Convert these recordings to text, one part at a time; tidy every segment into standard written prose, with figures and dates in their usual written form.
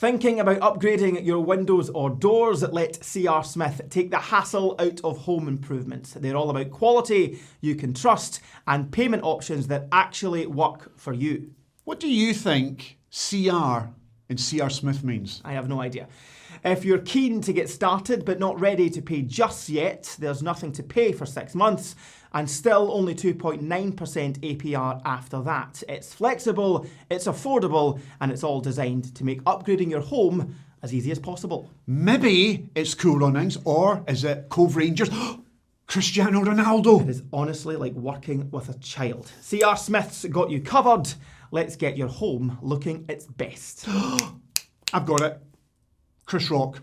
Thinking about upgrading your windows or doors? Let C.R. Smith take the hassle out of home improvements. They're all about quality you can trust and payment options that actually work for you. What do you think CR in C.R. Smith means? I have no idea. If you're keen to get started but not ready to pay just yet, there's nothing to pay for 6 months and still only 2.9% APR after that. It's flexible, it's affordable, and it's all designed to make upgrading your home as easy as possible. Maybe it's Cool Runnings, or is it Cove Rangers? Cristiano Ronaldo. It is honestly like working with a child. C.R. Smith's got you covered. Let's get your home looking its best. I've got it. Chris Rock.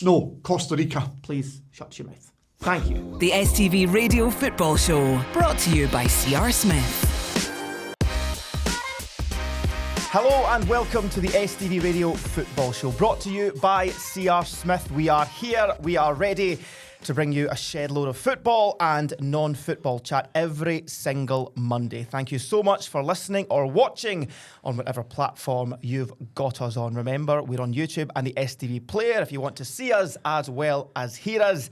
No, Costa Rica. Please shut your mouth. Thank you. The STV Radio Football Show, brought to you by C.R. Smith. Hello and welcome to the STV Radio Football Show, brought to you by C.R. Smith. We are here, we are ready to bring you a shed load of football and non-football chat every single Monday. Thank you so much for listening or watching on whatever platform you've got us on. Remember, we're on YouTube and the STV Player if you want to see us as well as hear us.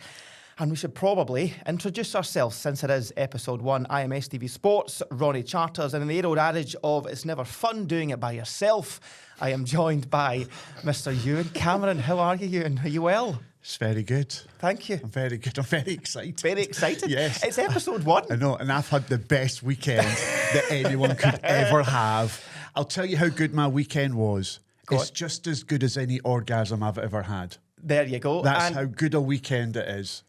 And we should probably introduce ourselves since it is episode 1. I am STV Sports, Ronnie Charters, and in the old adage of it's never fun doing it by yourself, I am joined by Mr. Ewen Cameron. How are you, Ewen? Are you well? It's very good. Thank you. I'm very good. I'm very excited. Very excited? Yes. It's episode 1. I know, and I've had the best weekend that anyone could ever have. I'll tell you how good my weekend was. It's just as good as any orgasm I've ever had. There you go. That's how good a weekend it is.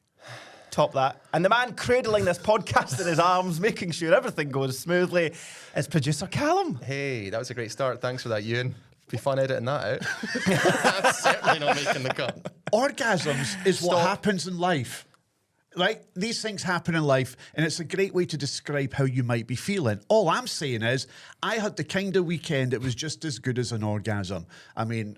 Top that. And the man cradling this podcast in his arms, making sure everything goes smoothly, is Producer Callum. Hey, that was a great start. Thanks for that, Ewan. Be fun editing that out. I'm certainly not making the cut. Orgasms is what happens in life. Like, these things happen in life, and it's a great way to describe how you might be feeling. All I'm saying is, I had the kind of weekend that was just as good as an orgasm. I mean,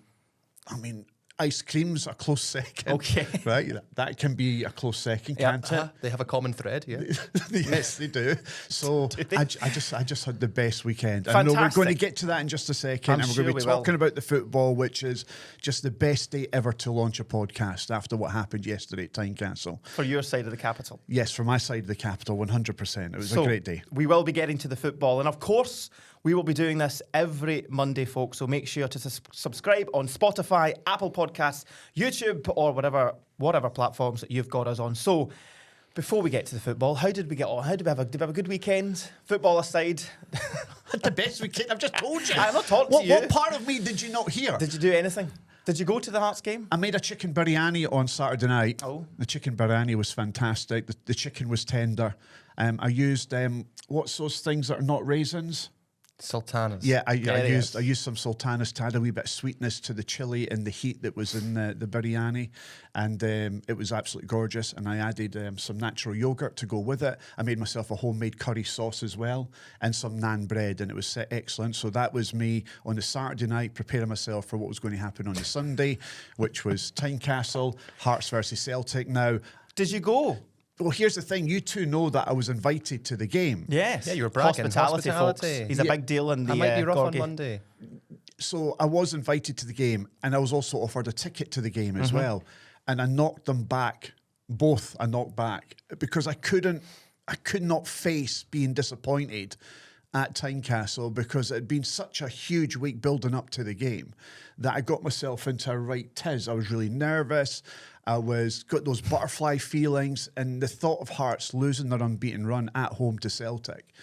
ice cream's a close second. Okay. Right? That can be a close second, can't it? They have a common thread, yeah. Yes, they do. So I just had the best weekend. I Fantastic. know we're going to get to that in just a second. And we're going to be talking about the football, which is just the best day ever to launch a podcast after what happened yesterday at Tynecastle. For your side of the capital. Yes, for my side of the capital, 100%. It was a great day. We will be getting to the football. And of course, we will be doing this every Monday, folks. So make sure to subscribe on Spotify, Apple Podcasts, YouTube, or whatever platforms that you've got us on. So before we get to the football, how did we get on? Did we have a good weekend? Football aside. Had the best weekend. I've just told you. I'm not talking to you. What part of me did you not hear? Did you do anything? Did you go to the Hearts game? I made a chicken biryani on Saturday night. Oh. The chicken biryani was fantastic. The chicken was tender. I used, what's those things that are not raisins? Sultanas. Yeah, I used some sultanas to add a wee bit of sweetness to the chili and the heat that was in the biryani, and it was absolutely gorgeous. And I added some natural yogurt to go with it. I made myself a homemade curry sauce as well, and some naan bread, and it was excellent. So that was me on the Saturday night preparing myself for what was going to happen on the Sunday, which was Tynecastle, Hearts versus Celtic. Now, did you go? Well, here's the thing. You two know that I was invited to the game. Yes. Yeah, you were bragging. Hospitality, folks. He's a big deal in the I might be rough Gorgie. on Monday. So I was invited to the game, and I was also offered a ticket to the game as well. And I knocked them back. Both I knocked back because I could not face being disappointed at Tynecastle because it had been such a huge week building up to the game that I got myself into a right tiz. I was really nervous. I got those butterfly feelings, and the thought of Hearts losing their unbeaten run at home to Celtic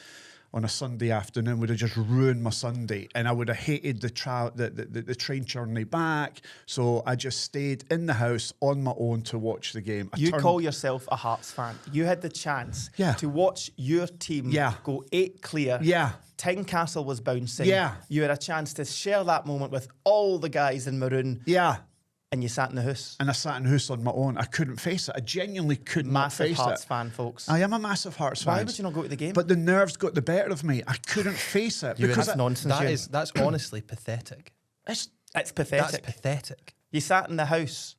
on a Sunday afternoon would have just ruined my Sunday, and I would have hated the train journey back. So I just stayed in the house on my own to watch the game. You call yourself a Hearts fan. You had the chance to watch your team go 8 clear. Yeah. Tynecastle was bouncing. Yeah. You had a chance to share that moment with all the guys in maroon. Yeah. And you sat in the house. And I sat in the house on my own. I couldn't face it. I genuinely could not face it. Massive Hearts fan, folks. I am a massive Hearts fan. Why would you not go to the game? But the nerves got the better of me. I couldn't face it. That's nonsense. That's honestly pathetic. It's pathetic. That's pathetic. You sat in the house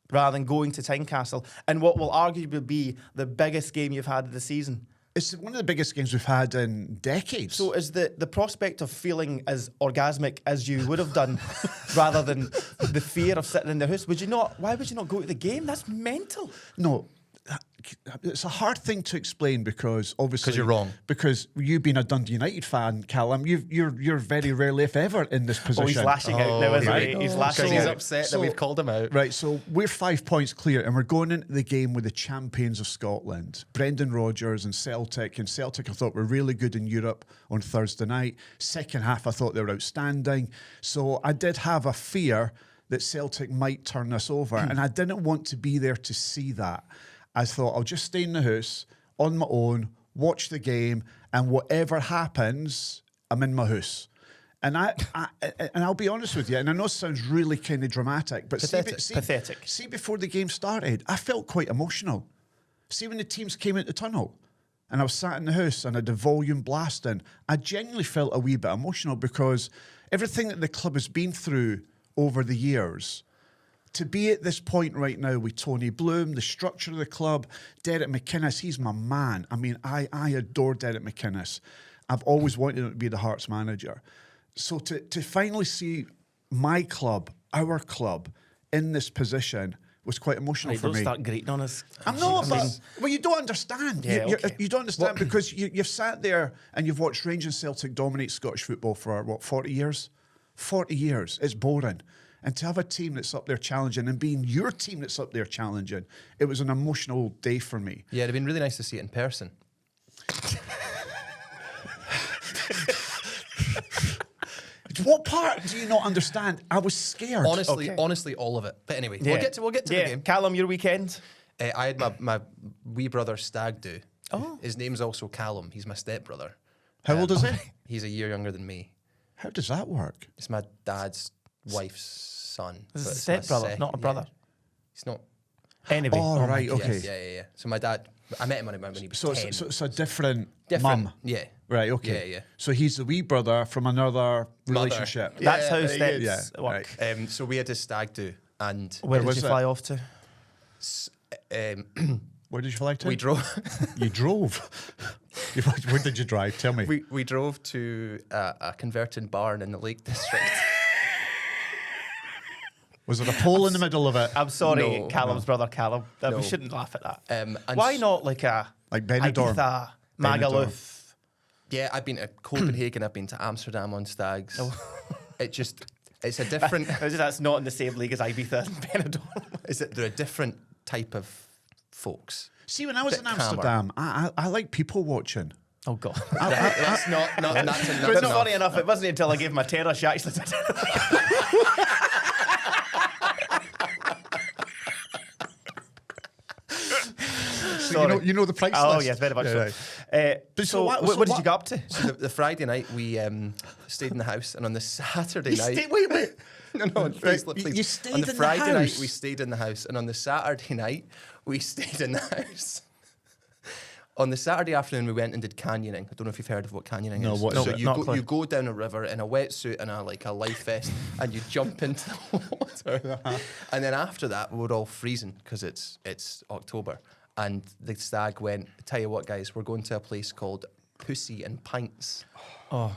rather than going to Tynecastle and what will arguably be the biggest game you've had of the season. It's one of the biggest games we've had in decades. So is the prospect of feeling as orgasmic as you would have done rather than the fear of sitting in the house, why would you not go to the game? That's mental. No, it's a hard thing to explain because obviously... Because you're wrong. Because you being a Dundee United fan, Callum, you're very rarely, if ever, in this position. Oh, he's lashing out now, isn't he? He's lashing Because he's out. upset that we've called him out. Right, so we're 5 points clear and we're going into the game with the champions of Scotland, Brendan Rodgers and Celtic. And Celtic, I thought, were really good in Europe on Thursday night. Second half, I thought they were outstanding. So I did have a fear that Celtic might turn this over, and I didn't want to be there to see that. I thought, I'll just stay in the house on my own, watch the game, and whatever happens, I'm in my house. And I'll be honest with you, and I know it sounds really kind of dramatic, but Pathetic. See, before the game started, I felt quite emotional. See, when the teams came into the tunnel, and I was sat in the house and I had the volume blasting, I genuinely felt a wee bit emotional because everything that the club has been through over the years, to be at this point right now with Tony Bloom, the structure of the club, Derek McInnes, he's my man. I mean, I adore Derek McInnes. I've always wanted him to be the Hearts manager. So to finally see my club, our club, in this position was quite emotional for don't me. start grating on us. I'm not, well, you don't understand. Yeah, okay. You don't understand because you've sat there and you've watched Rangers and Celtic dominate Scottish football for, 40 years? 40 years. It's boring. And to have a team that's up there challenging and being your team that's up there challenging, it was an emotional day for me. Yeah, it'd been really nice to see it in person. What part do you not understand? I was scared. Honestly, all of it. But anyway, we'll get to the game. Callum, your weekend? I had my wee brother Stag do. Oh. His name's also Callum. He's my stepbrother. How old is he? He's a year younger than me. How does that work? It's my dad's wife's son. This is but a it's my stepbrother, not a brother. He's not. Anyway. Oh, right, okay. Yeah. So my dad, I met him when he was 10. So it's a different mum. Yeah. Right, okay. Yeah. So he's the wee brother from another relationship. That's how very good. steps work. Right. So we had his stag do, and Where was did you it? fly off to? Where did you fly to? we drove. You drove? Where did you drive? Tell me. We drove to a converted barn in the Lake District. Was there a pole in the middle of it? I'm sorry, No, Callum's brother Callum. No. We shouldn't laugh at that. And Why not like Benidorm? Ibiza, Magaluf? Yeah, I've been to Copenhagen. I've been to Amsterdam on stags. It's a different. That's not in the same league as Ibiza and Benidorm. They're a different type of folks. See, when I was Bit in Amsterdam, I like people watching. Oh God. That's not. That's But funny enough, it wasn't until I gave him a tenner she actually did it. So you know the price Oh list? yes, very much Yeah, so. right. So what did you get up to? So the Friday night we stayed in the house, and on the Saturday night. Wait. No, please. You stayed on the in the Friday night house? we stayed in the house, and on the Saturday night we stayed in the house. On the Saturday afternoon we went and did canyoning. I don't know if you've heard of what canyoning No, is. what is So it? you go down a river in a wetsuit and a life vest, and you jump into the water. And then after that we're all freezing because it's October. And the stag went, tell you what, guys, we're going to a place called Pussy and Pints. Oh,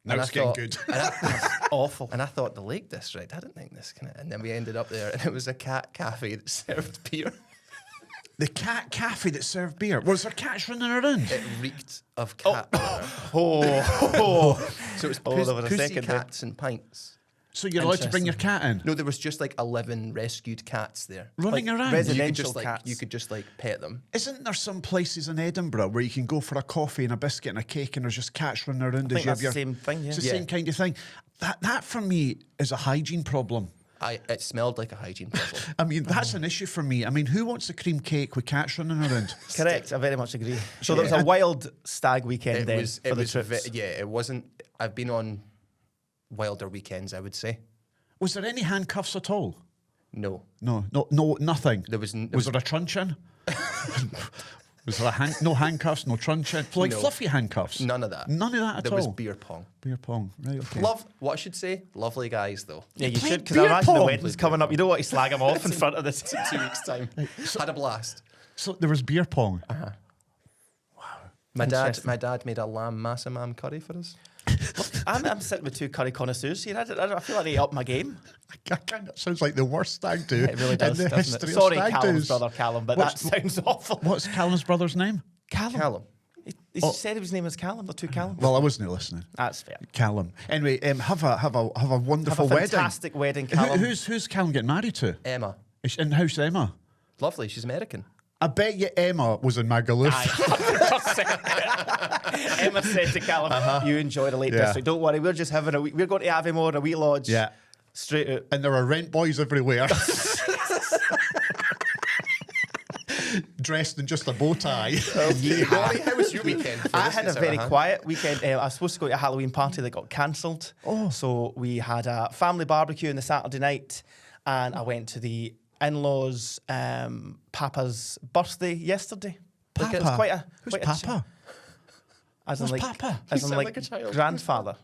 Now And it's I getting thought- good. awful. And I thought the Lake District, I didn't think this kind of. And then we ended up there, and it was a cat cafe that served beer. The cat cafe that served beer. Was there cats running around? It reeked of cat beer. Oh. So it was Hold on a pussy second there. cats and pints. So you're allowed to bring your cat in? No, there was just like 11 rescued cats there. Running Like around? residential cats. You could just pet them. Isn't there some places in Edinburgh where you can go for a coffee and a biscuit and a cake and there's just cats running around I as think you that's have the your... same thing, yeah. It's the Yeah. same kind of thing. That for me is a hygiene problem. It smelled like a hygiene problem. I mean, that's an issue for me. I mean, who wants a cream cake with cats running around? Correct, I very much agree. So there was a wild stag weekend then it for the was trips. it wasn't. I've been on wilder weekends, I would say. Was there any handcuffs at all? No. No, nothing. There was Was there a truncheon? Was there no handcuffs, no truncheon? Like No. fluffy handcuffs? None of that. None of that at There all? was beer pong. Beer pong, right, okay. What I should say, lovely guys though. Yeah, you played should, because beer I imagine the pong. wedding's coming up. You don't want to slag him off in front of this. 2 weeks time. Had a blast. So there was beer pong. My Interesting. dad made a lamb massamam curry for us. I'm sitting with two curry connoisseurs here. I feel like they upped my game. That sounds like the worst stag do It really does, in the doesn't it? history Sorry, of stag Callum's do's. brother Callum, but What's- that sounds awful. What's Callum's brother's name? Callum. He said his name was Callum. The two Callums. Well, I wasn't listening. That's fair. Callum. Anyway, have a wonderful Have a wedding. fantastic wedding, Callum. Who's Callum getting married to? Emma. And how's Emma? Lovely. She's American. I bet you Emma was in Magaluf. Emma said to Callum, "You enjoy the Lake Yeah. District. Don't worry. We're just having a week. We're going to Aviemore, a wee lodge. Yeah. Straight out." And there are rent boys everywhere. Dressed in just a bow tie. Ronnie, how was your weekend? I had a very quiet weekend. I was supposed to go to a Halloween party that got cancelled. Oh. So we had a family barbecue on the Saturday night, and I went to the in-laws' Papa's birthday yesterday. Like, it was Papa? quite a Who's quite a Papa? As Who's in Papa? As You in sound like like a child. grandfather.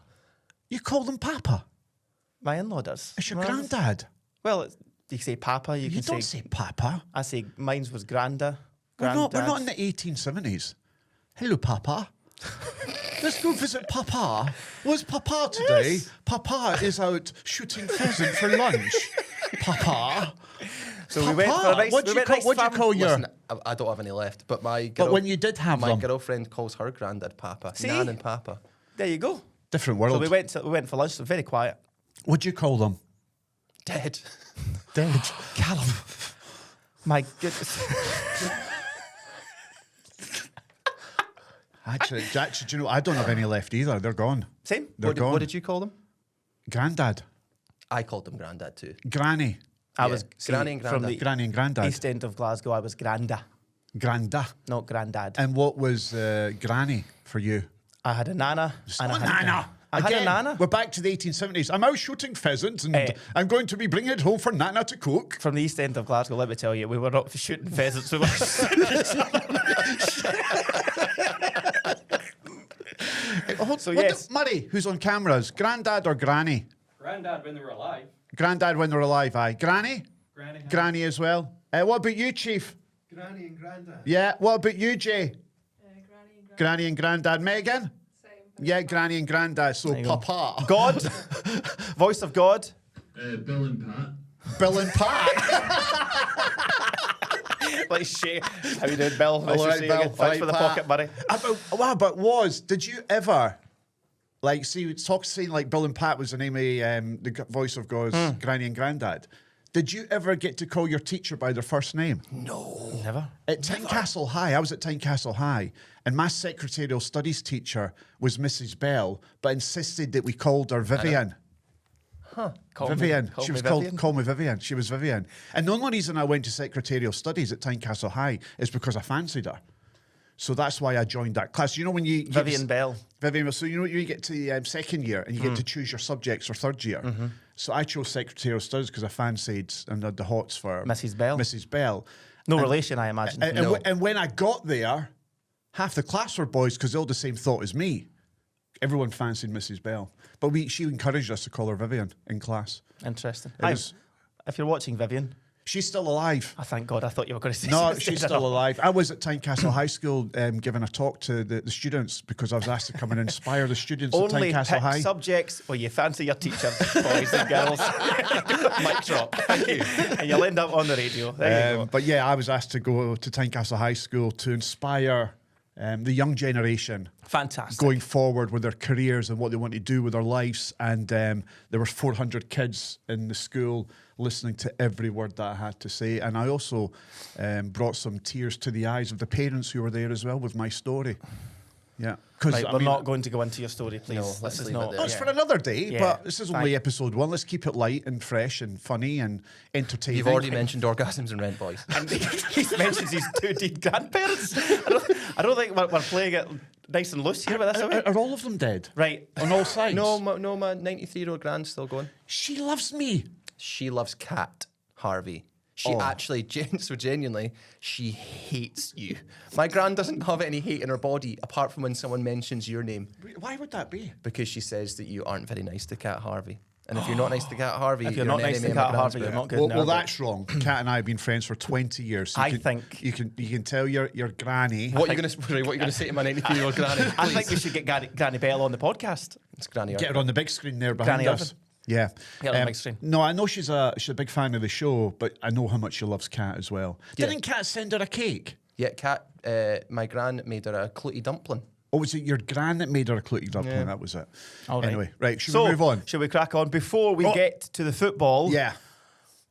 You call them Papa? My in-law does. It's your Well, granddad. Well, you can say Papa. You You can don't say Papa. I say mine's was Granda. We're not Granddad. in the 1870s. Hello, Papa. Let's go visit Papa. What's Papa today? Yes. Papa is out shooting pheasant for lunch. Papa. So we went for a nice. What do we you went call, nice what do you family- call your... Listen, I don't have any left, but But when you did have my them... girlfriend calls her granddad Papa. See? Nan and Papa. There you go. Different So world. we went for lunch. So very quiet. What do you call them? Dead. Dead. Callum. My goodness. Actually, do you know, I don't have any left either. They're gone. Same. They're gone. What did you call them? Granddad. I called them granddad too. Granny. I Yeah, was Granny and from Granda. the Granny and Granddad. east end of Glasgow. I was Granda, Granda. not Grandad. And what was Granny for you? I had a nana. And I had Nana. I had a Again, nana. We're back to the 1870s. I'm out shooting pheasants and Eh. I'm going to be bringing it home for Nana to cook. From the east end of Glasgow, let me tell you, we were not shooting pheasants. We were So, yes. Murray, who's on cameras? Granddad or Granny? Grandad when they were alive. Granddad when they're alive, aye. Granny? Granny. Granny as well. What about you, Chief? Granny and Grandad. Yeah. What about you, Jay? Granny and Granny and Granddad. Megan? same. Yeah, Granny and Granddad. So you go. Papa. God, voice of God. Bill and Pat. Bill and Pat. Like Shay. How you doing, Bill? Nice All to right, see you Bill. again. All Thanks right, for the Pat. pocket money. Did you ever, like, see, it's saying like Bill and Pat was the name of the voice of God's Granny and Granddad. Did you ever get to call your teacher by their first name? Never. At Tynecastle High, I was at Tynecastle High, and my secretarial studies teacher was Mrs. Bell, but insisted that we called her Vivian. Call me- Vivian. call She me was Vivian. called Call Me Vivian. She was Vivian. And the only reason I went to secretarial studies at Tynecastle High is because I fancied her. So that's why I joined that class. You know when you get Vivian to- Bell. Vivian, so you know you get to the second year and you get to choose your subjects for third year. So I chose secretarial studies because I fancied and had the hots for Mrs. Bell. Mrs. Bell. No relation, I imagine. And when I got there, half the class were boys because they all the same thought as me. Everyone fancied Mrs. Bell, but she encouraged us to call her Vivian in class. Interesting. It was- If you're watching Vivian, She's still alive. I thank God. I thought you were going to say No, something. she's still alive. I was at Tynecastle High School giving a talk to the students because I was asked to come and inspire the students Only at Tynecastle pick High. subjects where you fancy your teacher, boys and girls. Mic drop. Thank you. And you'll end up on the radio. There you go. But yeah, I was asked to go to Tynecastle High School to inspire the young generation Fantastic. going forward with their careers and what they want to do with their lives. And there were 400 kids in the school listening to every word that I had to say. And I also brought some tears to the eyes of the parents who were there as well with my story. Yeah. Right, we're not going to go into your story, please. No, This let's is leave it not. there. That's yeah. for another day, Yeah. but this is only Thank- episode 1. Let's keep it light and fresh and funny and entertaining. You've already mentioned orgasms and rent boys. And he mentions his two dead grandparents. I don't think we're playing it nice and loose here with this, are we? Are all of them dead? Right. On all sides? No, my 93-year-old grand's still going. She loves me. She loves Cat Harvey. She actually, genuinely, she hates you. My gran doesn't have any hate in her body apart from when someone mentions your name Why would that be? because she says that you aren't very nice to Cat Harvey. And if you're not nice to Cat Harvey, If you're not an nice to enemy of Cat my Harvey, grand's you're book. not good. Well, in our book. that's wrong. Kat and I have been friends for 20 years. So I you think- you can tell your granny. What are you going to say to my 93-year-old granny? I Please. think we should get Granny Bell on the podcast. It's Granny. Get her on the big screen there behind Granny us. Irvin. Yeah. Get her on the big screen. No, I know she's a big fan of the show, but I know how much she loves Kat as well. Yeah. Didn't Kat send her a cake? Yeah, Cat. My gran made her a clooty dumpling. Or was it your gran that made her a clooty dumpling? That was it. All right. Anyway, right, should So, we move on? should we crack on? Before we get to the football, Yeah.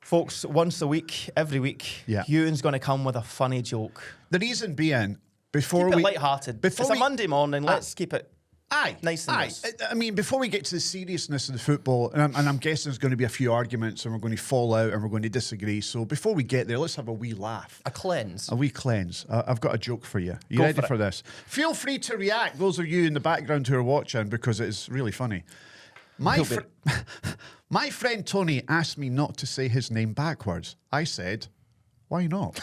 folks, once a week, every week, Yeah. Ewan's going to come with a funny joke. The reason being, before Keep it we... light-hearted. It's a Monday morning. Let's keep it Aye, nice and aye. loose. I mean, before we get to the seriousness of the football, and I'm guessing there's going to be a few arguments and we're going to fall out and we're going to disagree. So before we get there, let's have a wee laugh. A cleanse. A wee cleanse. I've got a joke for you. You Go ready for for it. this? Feel free to react, those of you in the background who are watching, because it's really funny. My friend Tony asked me not to say his name backwards. I said, why not?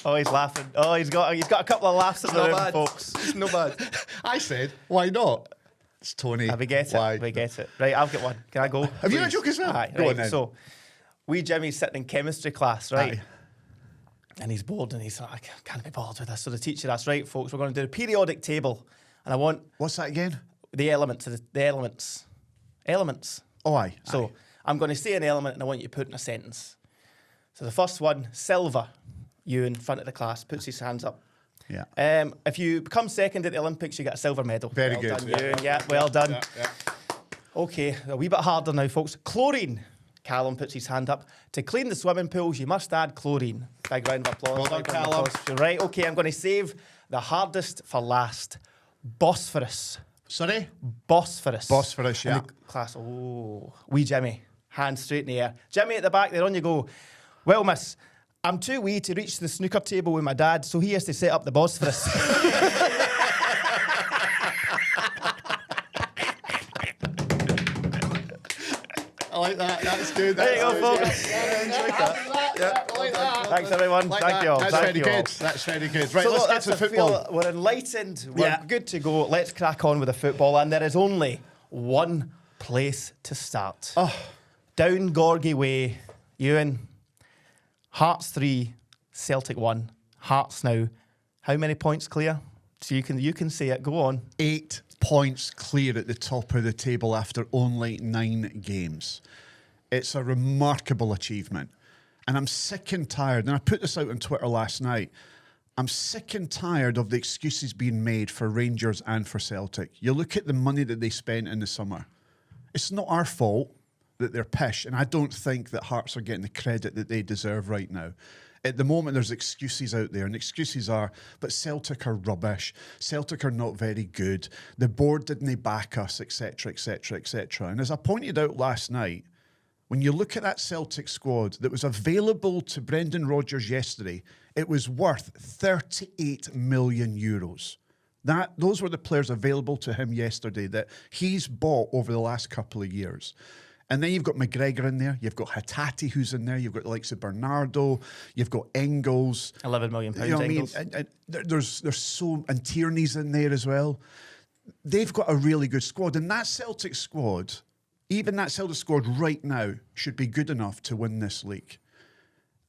Oh, he's laughing. Oh, he's got a couple of laughs in the Not room, bad. folks. It's no bad. I said, why not? It's Tony. We get Why? it. We get it. Right, I'll get one. Can I go? Have you got a Please? joke as well? Aye, Go right. on then. So, wee Jimmy's sitting in chemistry class, right? Aye. And he's bored and he's like, I can't be bothered with this. So the teacher asks, right, folks, we're going to do a periodic table. And I want What's that again? the elements, the elements. Elements. Oh, aye. So aye. I'm going to say an element and I want you to put in a sentence. So the first one, silver. You in front of the class, puts his hands up. Yeah. If you become second at the Olympics, you get a silver medal. Very well good. Done, Yeah. Ewan. Yeah, well done. Yeah. Okay, a wee bit harder now, folks. Chlorine. Callum puts his hand up. To clean the swimming pools, you must add chlorine. Big round of applause. Well done, big round of Callum. applause. You're right. Okay, I'm going to save the hardest for last. Bosphorus. Sorry? Bosphorus. Bosphorus, And yeah. the class, oh, wee Jimmy, hands straight in the air. Jimmy at the back there, on you go. Well, miss, I'm too wee to reach the snooker table with my dad, so he has to set up the Bosphorus. I like that. That's good. There you go, That's good. folks. Thanks, everyone. Thank you all. That's Thank very you good. all. That's very good. Right, So let's get that's to a football. We're enlightened. We're Yeah. good to go. Let's crack on with the football. And there is only one place to start. Oh. Down Gorgie Way. Ewan. Hearts 3, Celtic 1. Hearts now. How many points clear? So you can say it. Go on. 8 points clear at the top of the table after only 9 games. It's a remarkable achievement. And I'm sick and tired, and I put this out on Twitter last night, I'm sick and tired of the excuses being made for Rangers and for Celtic. You look at the money that they spent in the summer. It's not our fault that they're pish, and I don't think that Hearts are getting the credit that they deserve right now. At the moment, there's excuses out there, and excuses are, but Celtic are rubbish, Celtic are not very good, the board didn't back us, etc., etc., etc. And as I pointed out last night, when you look at that Celtic squad that was available to Brendan Rodgers yesterday, it was worth 38 million euros. Those were the players available to him yesterday that he's bought over the last couple of years. And then you've got McGregor in there, you've got Hatate who's in there, you've got the likes of Bernardo, you've got Engels. £11 million. You know what I mean? Engels. And there's so, and Tierney's in there as well. They've got a really good squad, and that Celtic squad, even that Celtic squad right now, should be good enough to win this league.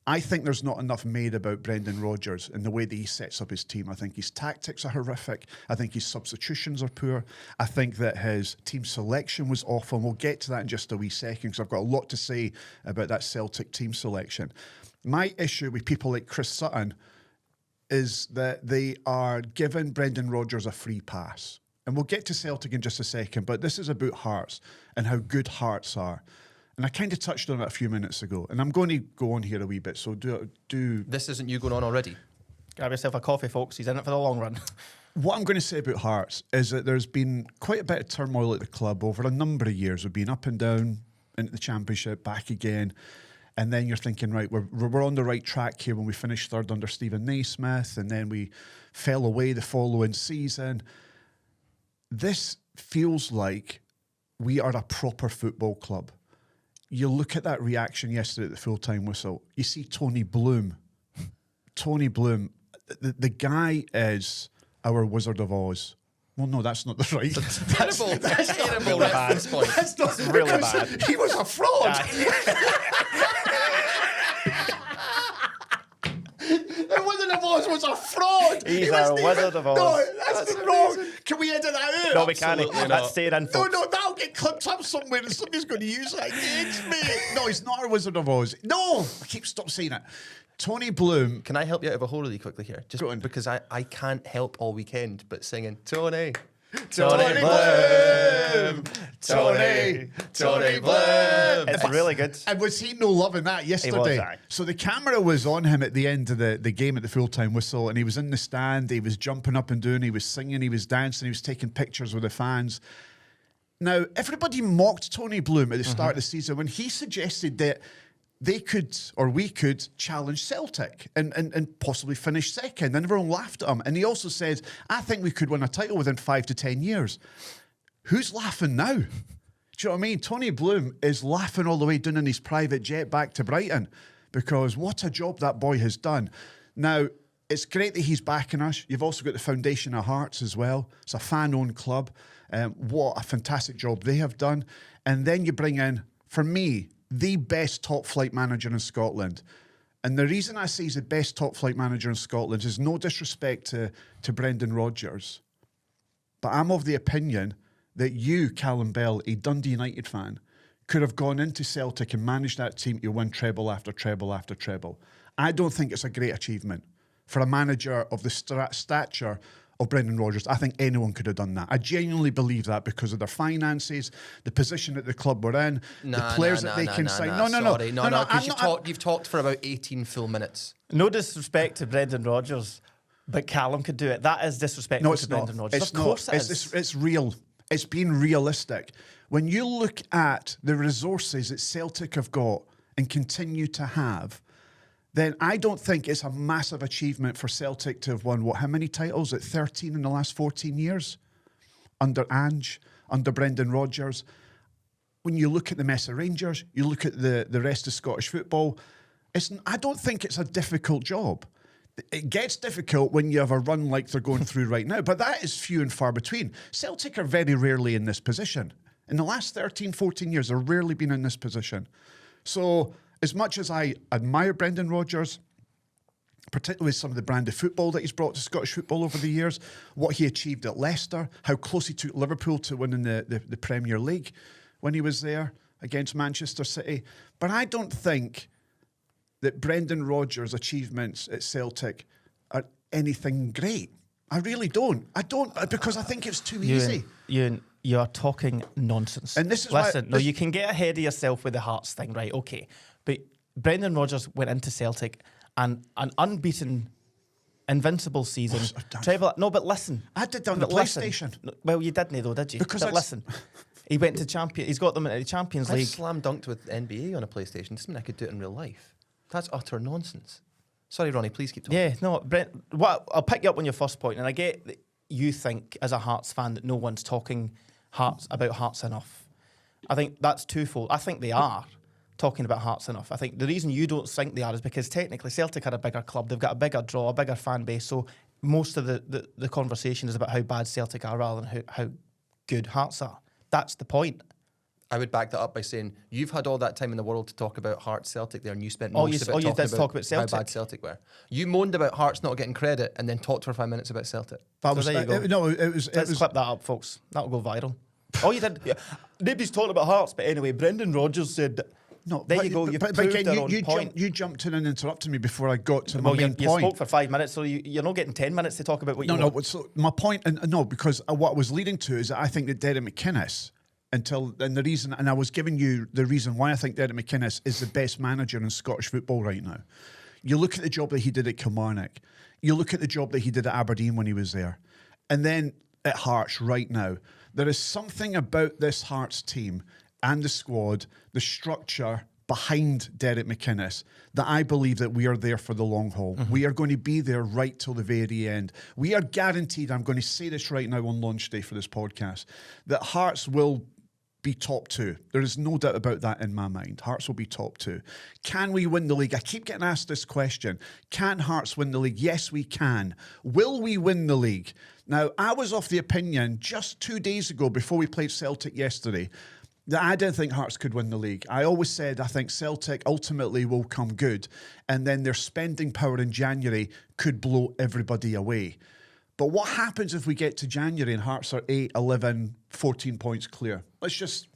I think there's not enough made about Brendan Rodgers and the way that he sets up his team. I think his tactics are horrific. I think his substitutions are poor. I think that his team selection was awful. And we'll get to that in just a wee second because I've got a lot to say about that Celtic team selection. My issue with people like Chris Sutton is that they are giving Brendan Rodgers a free pass. And we'll get to Celtic in just a second, but this is about Hearts and how good Hearts are. And I kind of touched on it a few minutes ago, and I'm going to go on here a wee bit, so do... This isn't you going on already. Grab yourself a coffee, folks. He's in it for the long run. What I'm going to say about Hearts is that there's been quite a bit of turmoil at the club over a number of years. We've been up and down into the Championship, back again, and then you're thinking, right, we're on the right track here when we finished third under Stephen Naismith, and then we fell away the following season. This feels like we are a proper football club. You look at that reaction yesterday at the full-time whistle. You see Tony Bloom. Tony Bloom, the guy is our Wizard of Oz. Well, no, that's not the right. Terrible reference point. That's not really because bad. He was a fraud. The Wizard of Oz was a fraud. He's He a wasn't even- Wizard of Oz. No, that's wrong. Can we edit that out? No, we can't. Absolutely That's not. staying in, No, folks. no, that'll get clipped up somewhere and somebody's going to use that against me. No, he's not a Wizard of Oz. No, stop saying it. Tony Bloom. Can I help you out of a hole really quickly here? Just Go on. because I can't help all weekend but singing Tony. Tony Bloom. Tony Bloom. It's really good. And was he no loving that yesterday? aye. So the camera was on him at the end of the game at the full-time whistle, and he was in the stand, he was jumping up and down, he was singing, he was dancing, he was taking pictures with the fans. Now, everybody mocked Tony Bloom at the start of the season when he suggested that they could, or we could, challenge Celtic and possibly finish second. And everyone laughed at him. And he also said, I think we could win a title within 5 to 10 years. Who's laughing now? Do you know what I mean? Tony Bloom is laughing all the way down in his private jet back to Brighton because what a job that boy has done. Now, it's great that he's backing us. You've also got the Foundation of Hearts as well. It's a fan-owned club. What a fantastic job they have done. And then you bring in, for me, the best top-flight manager in Scotland. And the reason I say he's the best top-flight manager in Scotland is no disrespect to Brendan Rodgers, but I'm of the opinion that you, Callum Bell, a Dundee United fan, could have gone into Celtic and managed that team to win treble after treble after treble. I don't think it's a great achievement for a manager of the stature of Brendan Rodgers. I think anyone could have done that. I genuinely believe that because of their finances, the position that the club were in, the players that they can sign. No, because you've talked for about 18 full minutes. No disrespect to Brendan Rodgers, but Callum could do it. That is disrespectful No, it's to not. Brendan Rodgers. It's Of course not. it is. It's real. It's being realistic. When you look at the resources that Celtic have got and continue to have, then I don't think it's a massive achievement for Celtic to have won, how many titles? 13 in the last 14 years? Under Ange, under Brendan Rodgers. When you look at the Mesa Rangers, you look at the rest of Scottish football, I don't think it's a difficult job. It gets difficult when you have a run like they're going through right now, but that is few and far between. Celtic are very rarely in this position. In the last 13, 14 years, they've rarely been in this position. So, as much as I admire Brendan Rodgers, particularly some of the brand of football that he's brought to Scottish football over the years, what he achieved at Leicester, how close he took Liverpool to winning the Premier League when he was there against Manchester City. But I don't think that Brendan Rodgers' achievements at Celtic are anything great. I really don't. I don't, because I think it's too easy. You're talking nonsense. And this is Listen, why, you can get ahead of yourself with the Hearts thing, right? Okay. But Brendan Rodgers went into Celtic and an unbeaten, invincible season. No, but listen. I did on the But listen. PlayStation. No, well, you didn't though, did you? Because but listen. He went to champion. He's got them in the Champions I League. slam dunked with NBA on a PlayStation. Doesn't mean I could do it in real life. That's utter nonsense. Sorry, Ronnie, please keep talking. Yeah, no, Brent, I'll pick you up on your first point, and I get that you think, as a Hearts fan, that no one's talking about Hearts enough. I think that's twofold. I think they are talking about Hearts enough. I think the reason you don't think they are is because technically Celtic are a bigger club. They've got a bigger draw, a bigger fan base, so most of the conversation is about how bad Celtic are rather than how good Hearts are. That's the point. I would back that up by saying you've had all that time in the world to talk about Hearts Celtic there, and you spent All most you of it did talking talk about how Celtic. bad Celtic were. You moaned about Hearts not getting credit, and then talked for 5 minutes about Celtic. That So there you go. Let's clip that up, folks. That'll go viral. All you did, nobody's talking about Hearts, but anyway, Brendan Rodgers said that. No, There you go. You proved again, their own point. you jumped in and interrupted me before I got to my Well, main you point. spoke for 5 minutes, so you're not getting 10 minutes to talk about what you want. But so my point, and no, because what I was leading to is that I think that Derek McInnes, and the reason, and I was giving you the reason why I think Derek McInnes is the best manager in Scottish football right now. You look at the job that he did at Kilmarnock, you look at the job that he did at Aberdeen when he was there, and then at Hearts right now. There is something about this Hearts team and the squad, the structure behind Derek McInnes, that I believe that we are there for the long haul. Mm-hmm. We are going to be there right till the very end. We are guaranteed, I'm going to say this right now on launch day for this podcast, that Hearts will be top 2. There is no doubt about that in my mind. Hearts will be top 2. Can we win the league? I keep getting asked this question. Can Hearts win the league? Yes, we can. Will we win the league? Now, I was of the opinion just 2 days ago, before we played Celtic yesterday, that I didn't think Hearts could win the league. I always said I think Celtic ultimately will come good, and then their spending power in January could blow everybody away. But what happens if we get to January and Hearts are 8, 11, 14 points clear? Let's just,